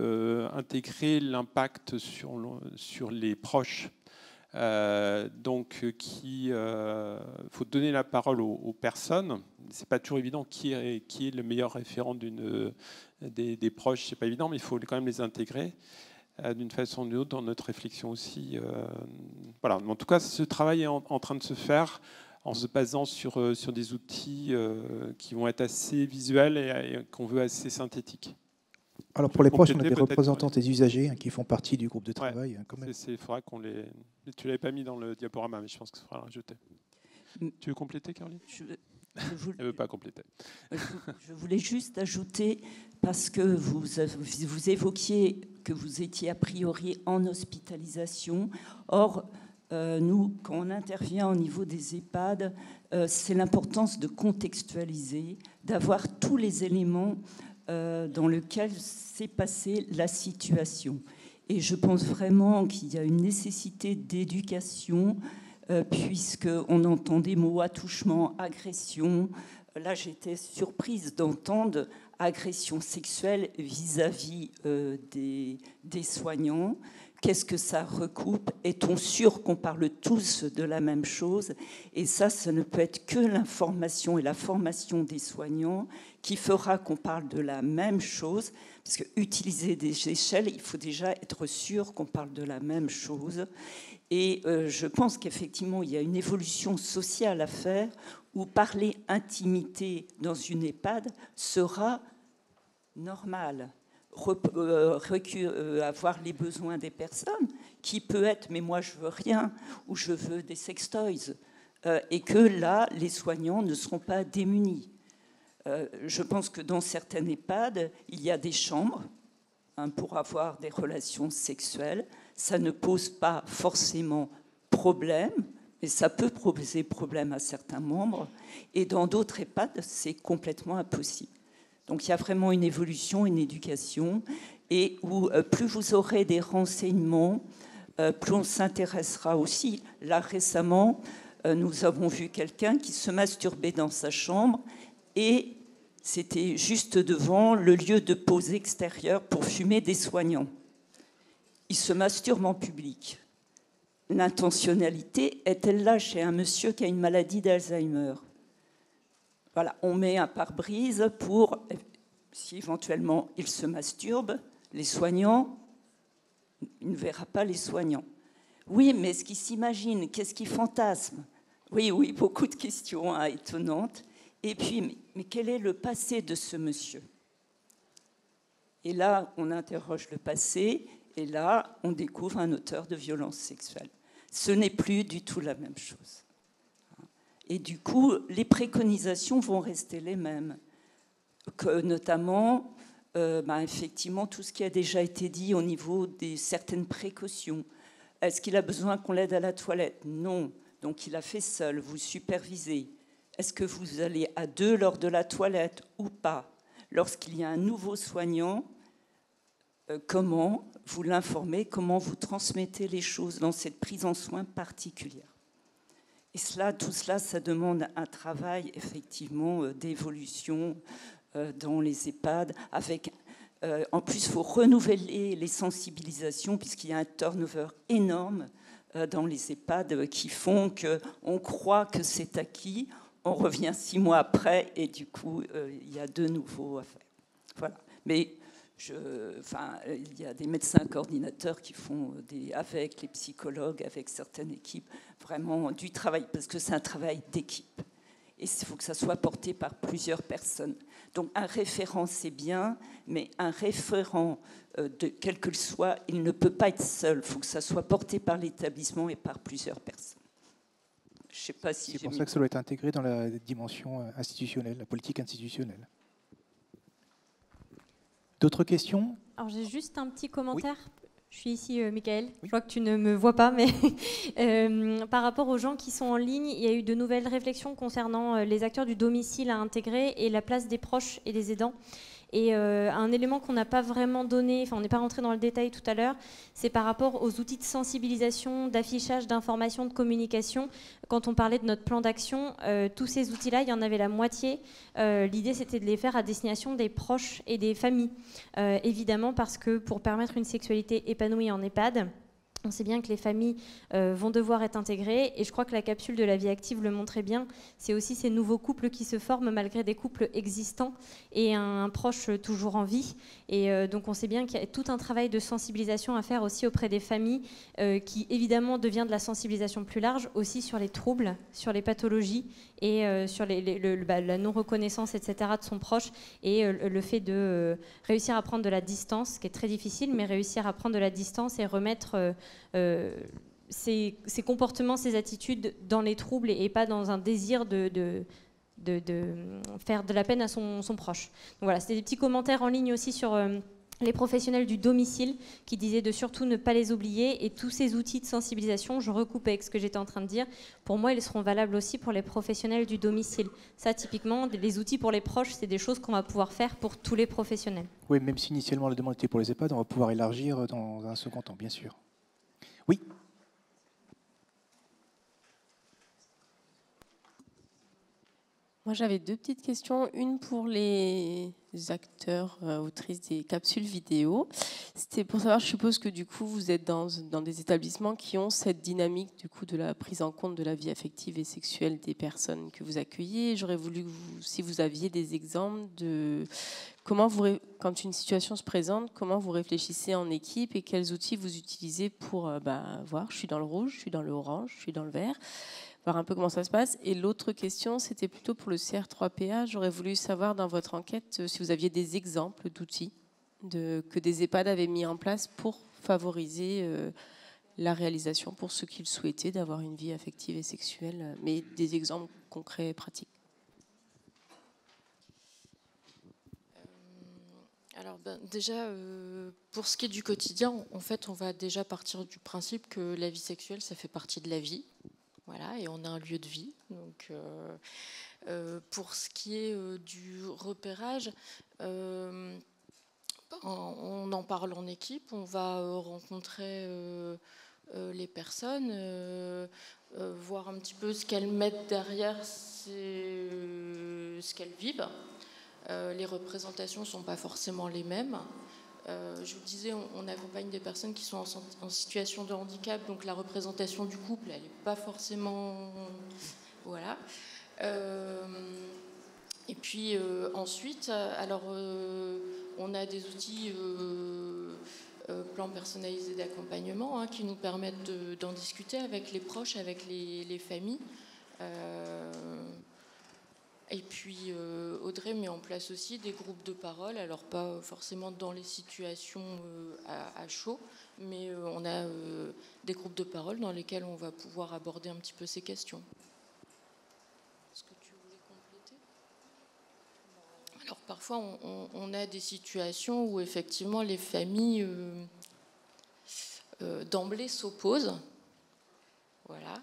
N: intégrer l'impact sur les proches. Donc, il faut donner la parole aux personnes. C'est pas toujours évident qui est le meilleur référent des proches. C'est pas évident, mais il faut quand même les intégrer d'une façon ou d'une autre dans notre réflexion aussi. Voilà. En tout cas, ce travail est en train de se faire, en se basant sur des outils qui vont être assez visuels et qu'on veut assez synthétiques.
B: Alors pour les proches, on a des représentants des usagers qui font partie du groupe de travail.
N: Ouais, il faudra qu'on les... Tu ne l'avais pas mis dans le diaporama, mais je pense qu'il faudra le rajouter. Tu veux compléter, Caroline ? Elle ne veut pas compléter.
A: Je voulais juste ajouter, parce que vous évoquiez que vous étiez a priori en hospitalisation. Or, nous, quand on intervient au niveau des EHPAD, c'est l'importance de contextualiser, d'avoir tous les éléments dans lesquels s'est passée la situation. Et je pense vraiment qu'il y a une nécessité d'éducation, puisqu'on entend des mots attouchement, agression. Là, j'étais surprise d'entendre agression sexuelle vis-à-vis des soignants. Qu'est-ce que ça recoupe? Est-on sûr qu'on parle tous de la même chose? Et ça ne peut être que l'information et la formation des soignants qui fera qu'on parle de la même chose. Parce que utiliser des échelles, il faut déjà être sûr qu'on parle de la même chose. Et je pense qu'effectivement, il y a une évolution sociale à faire où parler intimité dans une EHPAD sera normal. Avoir les besoins des personnes, qui peut être mais moi je veux rien, ou je veux des sextoys, et que là les soignants ne seront pas démunis. Je pense que dans certaines EHPAD il y a des chambres pour avoir des relations sexuelles. Ça ne pose pas forcément problème, mais ça peut poser problème à certains membres, et dans d'autres EHPAD c'est complètement impossible. Donc il y a vraiment une évolution, une éducation, et où plus vous aurez des renseignements, plus on s'intéressera aussi. Là, récemment, nous avons vu quelqu'un qui se masturbait dans sa chambre, et c'était juste devant le lieu de pause extérieur pour fumer des soignants. Il se masturbe en public. L'intentionnalité est-elle là chez un monsieur qui a une maladie d'Alzheimer ? Voilà, on met un pare-brise pour, si éventuellement il se masturbe, les soignants, il ne verra pas les soignants. Oui, mais est-ce qu'il s'imagine? Qu'est-ce qu'il fantasme? Oui, beaucoup de questions étonnantes. Et puis, mais quel est le passé de ce monsieur? Et là, on interroge le passé, et là, on découvre un auteur de violences sexuelles. Ce n'est plus du tout la même chose. Et du coup, les préconisations vont rester les mêmes. Que, notamment, effectivement, tout ce qui a déjà été dit au niveau de certaines précautions. Est-ce qu'il a besoin qu'on l'aide à la toilette? Non. Donc, il a fait seul. Vous supervisez. Est-ce que vous allez à deux lors de la toilette ou pas? Lorsqu'il y a un nouveau soignant, comment vous l'informez? Comment vous transmettez les choses dans cette prise en soin particulière? Et tout cela, ça demande un travail effectivement d'évolution dans les EHPAD, avec En plus, il faut renouveler les sensibilisations puisqu'il y a un turnover énorme dans les EHPAD qui font qu'on croit que c'est acquis, on revient 6 mois après et du coup, il y a de nouveau à faire. Voilà. Mais il y a des médecins coordinateurs qui font avec les psychologues, avec certaines équipes, vraiment du travail, parce que c'est un travail d'équipe. Et il faut que ça soit porté par plusieurs personnes. Donc un référent, c'est bien, mais un référent, quel que soit, il ne peut pas être seul. Il faut que ça soit porté par l'établissement et par plusieurs personnes. Je sais pas si
B: c'est pour ça que ça doit être intégré dans la dimension institutionnelle, la politique institutionnelle. D'autres questions?
C: Alors j'ai juste un petit commentaire. Oui. Je suis ici, Michael. Oui. Je vois que tu ne me vois pas, mais par rapport aux gens qui sont en ligne, il y a eu de nouvelles réflexions concernant les acteurs du domicile à intégrer et la place des proches et des aidants. Et un élément qu'on n'a pas vraiment donné, enfin on n'est pas rentré dans le détail tout à l'heure, c'est par rapport aux outils de sensibilisation, d'affichage, d'information, de communication. Quand on parlait de notre plan d'action, tous ces outils-là, il y en avait la moitié. L'idée, c'était de les faire à destination des proches et des familles. Évidemment, parce que pour permettre une sexualité épanouie en EHPAD, on sait bien que les familles vont devoir être intégrées et je crois que la capsule de la vie active le montrait bien. C'est aussi ces nouveaux couples qui se forment malgré des couples existants et un proche toujours en vie. Et donc on sait bien qu'il y a tout un travail de sensibilisation à faire aussi auprès des familles qui évidemment devient de la sensibilisation plus large aussi sur les troubles, sur les pathologies et sur la non-reconnaissance, etc. de son proche et le fait de réussir à prendre de la distance, ce qui est très difficile, mais réussir à prendre de la distance et remettre ces comportements, ces attitudes dans les troubles et pas dans un désir de faire de la peine à son proche. Donc voilà, c'était des petits commentaires en ligne aussi sur les professionnels du domicile qui disaient de surtout ne pas les oublier et tous ces outils de sensibilisation, je recoupe avec ce que j'étais en train de dire, pour moi ils seront valables aussi pour les professionnels du domicile. Ça typiquement, les outils pour les proches, c'est des choses qu'on va pouvoir faire pour tous les professionnels.
B: Oui, même si initialement la demande était pour les EHPAD, on va pouvoir élargir dans un second temps, bien sûr. Oui.
O: Moi, j'avais 2 petites questions. Une pour les acteurs, autrices des capsules vidéo. C'était pour savoir, je suppose que du coup, vous êtes dans des établissements qui ont cette dynamique du coup de la prise en compte de la vie affective et sexuelle des personnes que vous accueillez. J'aurais voulu que si vous aviez des exemples de comment quand une situation se présente, comment vous réfléchissez en équipe et quels outils vous utilisez pour voir, je suis dans le rouge, je suis dans le orange, je suis dans le vert. Voir un peu comment ça se passe. Et l'autre question, c'était plutôt pour le CR3PA. J'aurais voulu savoir dans votre enquête si vous aviez des exemples d'outils que des EHPAD avaient mis en place pour favoriser la réalisation pour ceux qui le souhaitaient d'avoir une vie affective et sexuelle, mais des exemples concrets et pratiques.
I: Alors déjà, pour ce qui est du quotidien, en fait, on va déjà partir du principe que la vie sexuelle, ça fait partie de la vie. Voilà, et on a un lieu de vie. Donc, pour ce qui est du repérage, on en parle en équipe, on va rencontrer les personnes, voir un petit peu ce qu'elles mettent derrière ce qu'elles vivent. Les représentations ne sont pas forcément les mêmes. Je vous disais, on accompagne des personnes qui sont en situation de handicap, donc la représentation du couple, elle n'est pas forcément... Voilà. Et puis ensuite, alors, on a des outils plan personnalisé d'accompagnement qui nous permettent d'en discuter avec les proches, avec les familles. Et puis Audrey met en place aussi des groupes de parole, alors pas forcément dans les situations à chaud, mais on a des groupes de parole dans lesquels on va pouvoir aborder un petit peu ces questions. Est-ce que tu voulais compléter ? Alors parfois on a des situations où effectivement les familles d'emblée s'opposent. Voilà.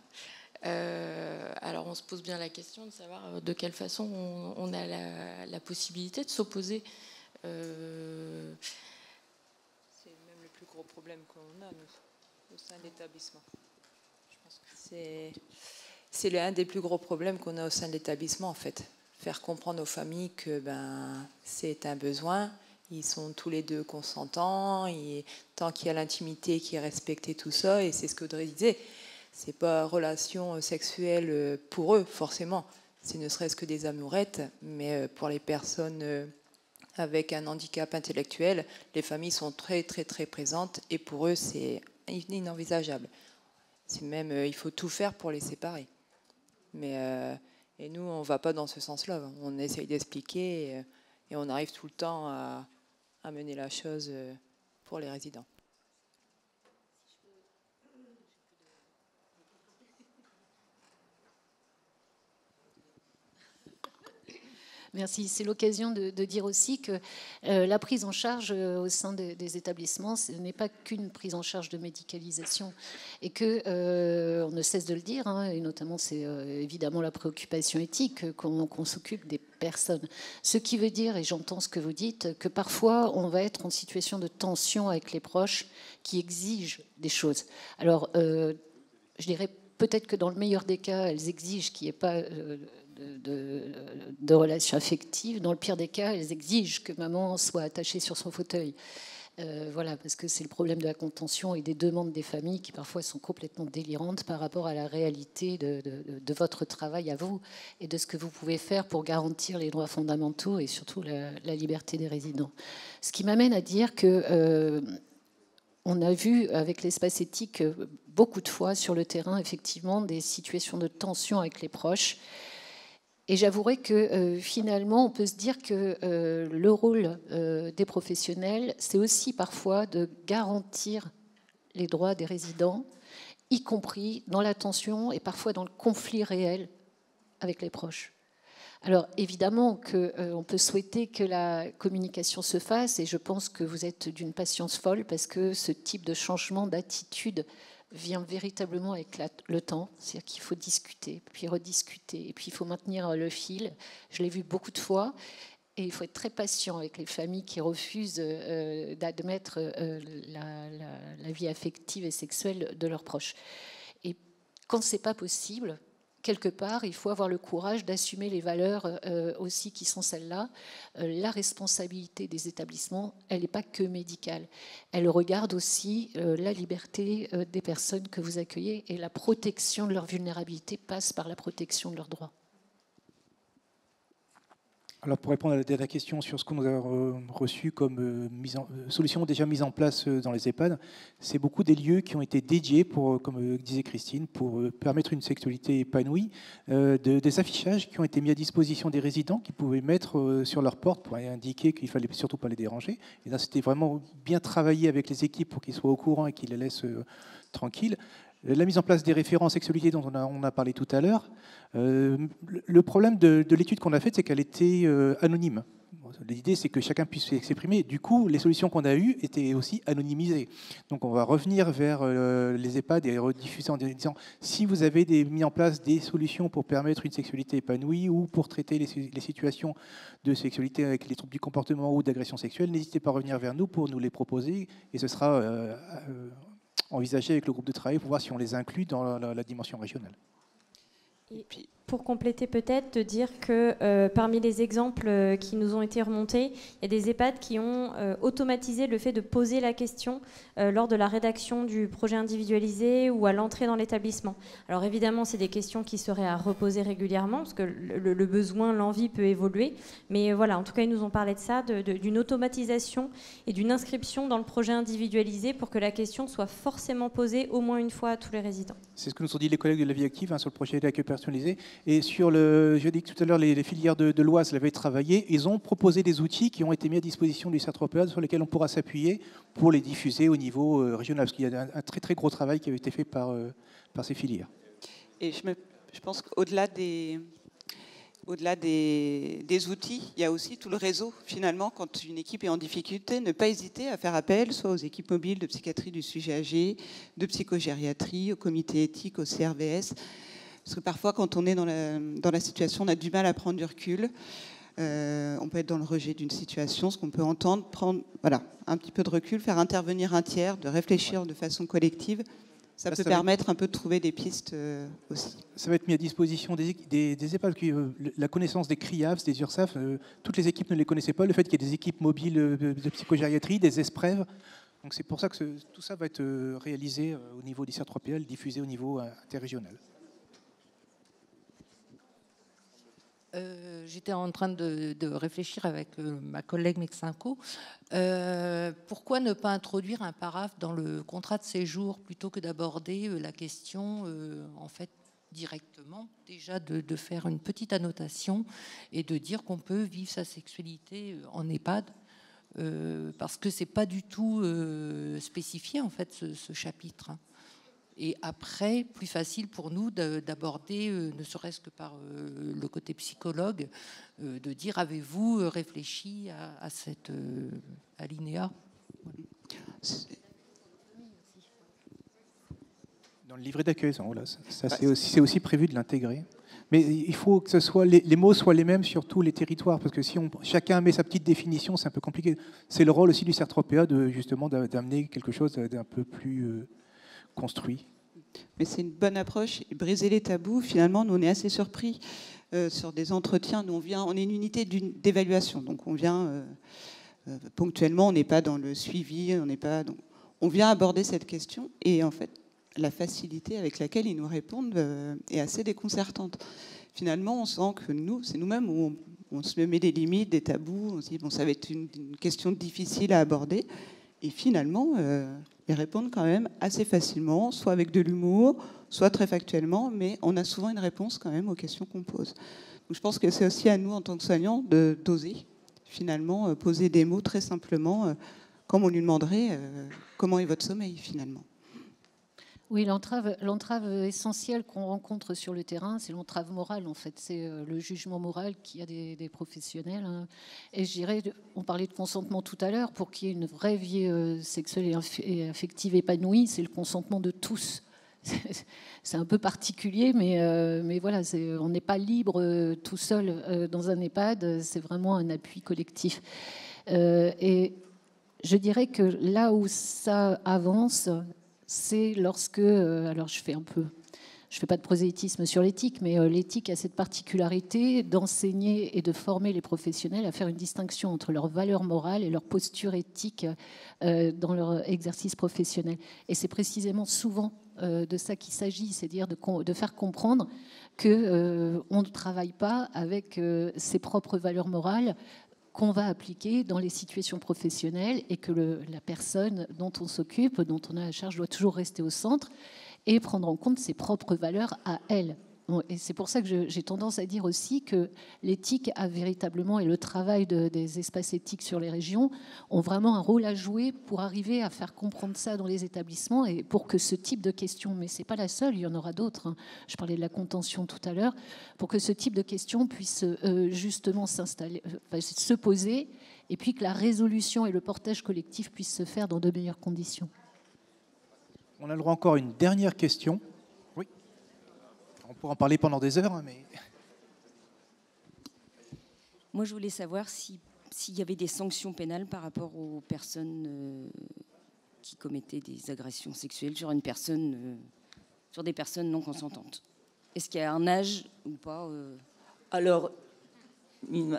I: Alors on se pose bien la question de savoir de quelle façon on a la possibilité de s'opposer.
H: C'est même le plus gros problème qu'on a, nous, au sein de l'établissement. Je pense que c'est l'un des plus gros problèmes qu'on a au sein de l'établissement, en fait. Faire comprendre aux familles que c'est un besoin Ils sont tous les deux consentants, tant qu'il y a l'intimité qui est respectée, tout ça, et c'est ce qu'Audrey disait, c'est pas relation sexuelle pour eux, forcément. C'est ne serait-ce que des amourettes, mais pour les personnes avec un handicap intellectuel, les familles sont très, très, très présentes, et pour eux, c'est inenvisageable. C'est même, il faut tout faire pour les séparer. Mais, et nous, on ne va pas dans ce sens-là. On essaye d'expliquer, et on arrive tout le temps à mener la chose pour les résidents.
K: Merci. C'est l'occasion de dire aussi que la prise en charge au sein des établissements, ce n'est pas qu'une prise en charge de médicalisation, et que on ne cesse de le dire, hein, et notamment c'est évidemment la préoccupation éthique qu'on s'occupe des personnes. Ce qui veut dire, et j'entends ce que vous dites, que parfois on va être en situation de tension avec les proches qui exigent des choses. Alors, je dirais peut-être que dans le meilleur des cas, elles exigent qu'il n'y ait pas de relations affectives. Dans le pire des cas, elles exigent que maman soit attachée sur son fauteuil. Voilà, parce que c'est le problème de la contention et des demandes des familles qui parfois sont complètement délirantes par rapport à la réalité de votre travail à vous et de ce que vous pouvez faire pour garantir les droits fondamentaux et surtout la liberté des résidents. Ce qui m'amène à dire que on a vu avec l'espace éthique beaucoup de fois sur le terrain effectivement des situations de tension avec les proches. Et j'avouerai que finalement, on peut se dire que le rôle des professionnels, c'est aussi parfois de garantir les droits des résidents, y compris dans la tension et parfois dans le conflit réel avec les proches. Alors évidemment qu'on peut souhaiter que la communication se fasse, et je pense que vous êtes d'une patience folle parce que ce type de changement d'attitude vient véritablement avec le temps. C'est-à-dire qu'il faut discuter, puis rediscuter, et puis il faut maintenir le fil. Je l'ai vu beaucoup de fois, et il faut être très patient avec les familles qui refusent d'admettre la vie affective et sexuelle de leurs proches. Et quand ce n'est pas possible, quelque part, il faut avoir le courage d'assumer les valeurs aussi qui sont celles-là. La responsabilité des établissements, elle n'est pas que médicale. Elle regarde aussi la liberté des personnes que vous accueillez, et la protection de leur vulnérabilité passe par la protection de leurs droits.
B: Alors pour répondre à la dernière question sur ce qu'on nous a reçu comme solution déjà mise en place dans les EHPAD, c'est beaucoup des lieux qui ont été dédiés, pour, comme disait Christine, pour permettre une sexualité épanouie, des affichages qui ont été mis à disposition des résidents qui pouvaient mettre sur leur porte pour indiquer qu'il ne fallait surtout pas les déranger. Et là, c'était vraiment bien travaillé avec les équipes pour qu'ils soient au courant et qu'ils les laissent tranquilles. La mise en place des référents sexualité dont on a parlé tout à l'heure. Le problème de l'étude qu'on a faite, c'est qu'elle était anonyme. L'idée, c'est que chacun puisse s'exprimer. Du coup, les solutions qu'on a eues étaient aussi anonymisées. Donc, on va revenir vers les EHPAD et rediffuser en disant si vous avez mis en place des solutions pour permettre une sexualité épanouie ou pour traiter les situations de sexualité avec les troubles du comportement ou d'agression sexuelle, n'hésitez pas à revenir vers nous pour nous les proposer. Et ce sera envisagé avec le groupe de travail pour voir si on les inclut dans la dimension régionale.
C: Et puis, pour compléter peut-être, de dire que parmi les exemples qui nous ont été remontés, il y a des EHPAD qui ont automatisé le fait de poser la question lors de la rédaction du projet individualisé ou à l'entrée dans l'établissement. Alors évidemment, c'est des questions qui seraient à reposer régulièrement parce que le besoin, l'envie peut évoluer. Mais voilà, en tout cas, ils nous ont parlé de ça, d'une automatisation et d'une inscription dans le projet individualisé pour que la question soit forcément posée au moins une fois à tous les résidents.
B: C'est ce que nous ont dit les collègues de la vie active sur le projet d'accueil personnalisé. Et sur je dis que tout à l'heure, les filières de l'Oise l'avaient travaillé. Ils ont proposé des outils qui ont été mis à disposition du CER3PA sur lesquels on pourra s'appuyer pour les diffuser au niveau régional. Parce qu'il y a un très très gros travail qui avait été fait par ces filières.
J: Et je pense qu'au-delà des outils, il y a aussi tout le réseau. Finalement, quand une équipe est en difficulté, ne pas hésiter à faire appel soit aux équipes mobiles de psychiatrie du sujet âgé, de psychogériatrie, au comité éthique, au CRVS. Parce que parfois, quand on est dans la situation, on a du mal à prendre du recul. On peut être dans le rejet d'une situation, ce qu'on peut entendre, prendre un petit peu de recul, faire intervenir un tiers, de réfléchir de façon collective. ça peut permettre un peu de trouver des pistes aussi.
B: Ça va être mis à disposition des EHPAD. La connaissance des CRIAVS, des URSAF, toutes les équipes ne les connaissaient pas. Le fait qu'il y ait des équipes mobiles de psychogériatrie, des ESPREV. Donc c'est pour ça que tout ça va être réalisé au niveau du CER3PA, diffusé au niveau interrégional.
P: J'étais en train de réfléchir avec ma collègue Mexinco. Pourquoi ne pas introduire un paraphe dans le contrat de séjour plutôt que d'aborder la question en fait directement, déjà de faire une petite annotation et de dire qu'on peut vivre sa sexualité en EHPAD, parce que c'est pas du tout spécifié en fait ce chapitre. Et après, plus facile pour nous d'aborder, ne serait-ce que par le côté psychologue, de dire avez-vous réfléchi à cette alinéa?
B: Dans le livret d'accueil, c'est aussi prévu de l'intégrer. Mais il faut que les mots soient les mêmes sur tous les territoires, parce que si chacun met sa petite définition, c'est un peu compliqué. C'est le rôle aussi du CER3PA justement d'amener quelque chose d'un peu plus construit.
J: Mais c'est une bonne approche. Briser les tabous, finalement, nous, on est assez surpris sur des entretiens. Nous, on est une unité d'évaluation, donc on vient ponctuellement, on n'est pas dans le suivi, on vient aborder cette question, et en fait, la facilité avec laquelle ils nous répondent est assez déconcertante. Finalement, on sent que c'est nous-mêmes où on se met des limites, des tabous, on se dit, bon, ça va être une question difficile à aborder, et finalement, ils répondent quand même assez facilement, soit avec de l'humour, soit très factuellement, mais on a souvent une réponse quand même aux questions qu'on pose. Donc je pense que c'est aussi à nous, en tant que soignants, d'oser finalement poser des mots très simplement, comme on lui demanderait comment est votre sommeil finalement.
K: Oui, l'entrave essentielle qu'on rencontre sur le terrain, c'est l'entrave morale, en fait. C'est le jugement moral qu'il y a des professionnels. Hein. Et je dirais, on parlait de consentement tout à l'heure, pour qu'il y ait une vraie vie sexuelle et affective épanouie, c'est le consentement de tous. C'est un peu particulier, mais voilà, on n'est pas libre tout seul dans un EHPAD, c'est vraiment un appui collectif. Et je dirais que là où ça avance, c'est lorsque, alors je fais pas de prosélytisme sur l'éthique, mais l'éthique a cette particularité d'enseigner et de former les professionnels à faire une distinction entre leurs valeurs morales et leur posture éthique dans leur exercice professionnel. Et c'est précisément souvent de ça qu'il s'agit, c'est-à-dire de faire comprendre qu'on ne travaille pas avec ses propres valeurs morales, qu'on va appliquer dans les situations professionnelles, et que la personne dont on s'occupe, dont on a la charge, doit toujours rester au centre et prendre en compte ses propres valeurs à elle. Et c'est pour ça que j'ai tendance à dire aussi que l'éthique a véritablement, et le travail des espaces éthiques sur les régions, ont vraiment un rôle à jouer pour arriver à faire comprendre ça dans les établissements, et pour que ce type de questions, mais ce n'est pas la seule, il y en aura d'autres, hein. Je parlais de la contention tout à l'heure, pour que ce type de questions puisse justement se poser, et puis que la résolution et le portage collectif puissent se faire dans de meilleures conditions.
B: On a le droit encore à une dernière question. Oui. On pourra en parler pendant des heures, mais...
Q: Moi, je voulais savoir s'il y avait des sanctions pénales par rapport aux personnes qui commettaient des agressions sexuelles sur sur des personnes non consentantes. Est-ce qu'il y a un âge ou pas
A: Alors,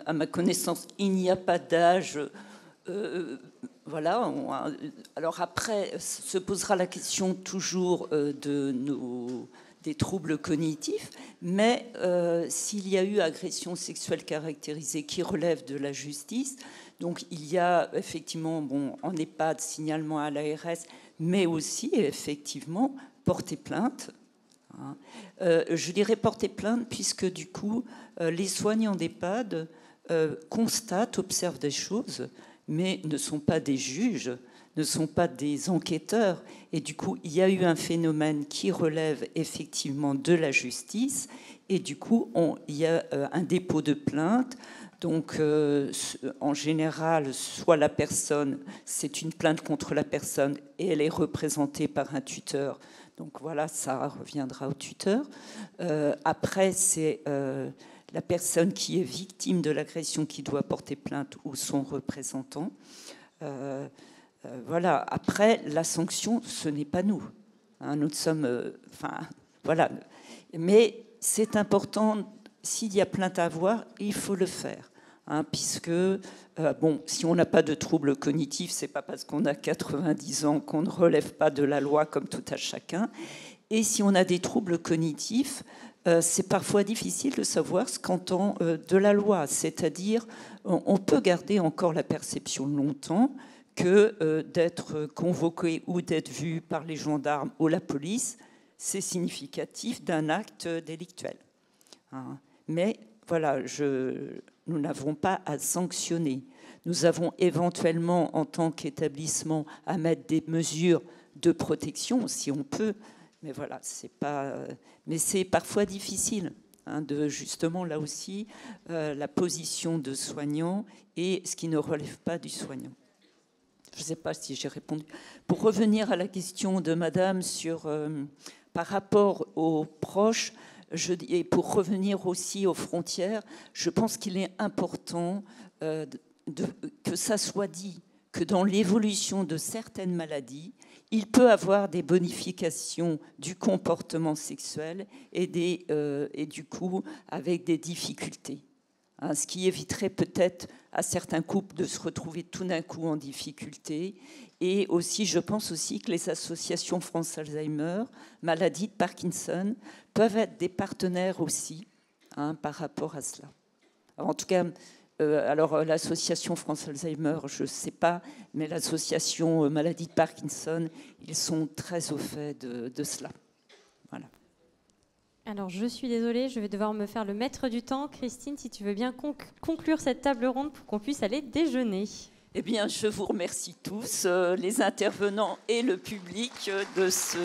A: à ma connaissance, il n'y a pas d'âge. Voilà. Alors après, se posera la question toujours des troubles cognitifs, mais s'il y a eu agression sexuelle caractérisée qui relève de la justice, donc il y a effectivement, en EHPAD, signalement à l'ARS, mais aussi effectivement porter plainte. Hein. Je dirais porter plainte puisque du coup, les soignants d'EHPAD constatent, observent des choses, mais ne sont pas des juges, ne sont pas des enquêteurs. Et du coup, il y a eu un phénomène qui relève effectivement de la justice. Et du coup, il y a un dépôt de plainte. Donc, en général, soit la personne, c'est une plainte contre la personne et elle est représentée par un tuteur. Donc voilà, ça reviendra au tuteur. Après, c'est... la personne qui est victime de l'agression qui doit porter plainte ou son représentant. Voilà. Après, la sanction, ce n'est pas nous. Hein, nous sommes... voilà. Mais c'est important, s'il y a plainte à avoir, il faut le faire. Hein, puisque, bon, si on n'a pas de troubles cognitifs, c'est pas parce qu'on a 90 ans qu'on ne relève pas de la loi comme tout à chacun. Et si on a des troubles cognitifs, c'est parfois difficile de savoir ce qu'entend de la loi. C'est-à-dire, on peut garder encore la perception longtemps que d'être convoqué ou d'être vu par les gendarmes ou la police, c'est significatif d'un acte délictuel. Hein. Mais voilà, nous n'avons pas à sanctionner. Nous avons éventuellement, en tant qu'établissement, à mettre des mesures de protection, si on peut. Mais voilà, mais c'est parfois difficile, hein, de justement, là aussi, la position de soignant et ce qui ne relève pas du soignant. Je ne sais pas si j'ai répondu. Pour revenir à la question de Madame par rapport aux proches, et pour revenir aussi aux frontières, je pense qu'il est important que ça soit dit, que dans l'évolution de certaines maladies, il peut avoir des bonifications du comportement sexuel et du coup avec des difficultés. Hein, ce qui éviterait peut-être à certains couples de se retrouver tout d'un coup en difficulté. Et aussi, je pense aussi que les associations France Alzheimer, maladie de Parkinson, peuvent être des partenaires aussi, hein, par rapport à cela. Alors, en tout cas, l'association France Alzheimer, je ne sais pas, mais l'association maladie de Parkinson, ils sont très au fait de cela. Voilà.
C: Alors, je suis désolée, je vais devoir me faire le maître du temps. Christine, si tu veux bien conclure cette table ronde pour qu'on puisse aller déjeuner.
A: Eh bien, je vous remercie tous, les intervenants et le public, de ce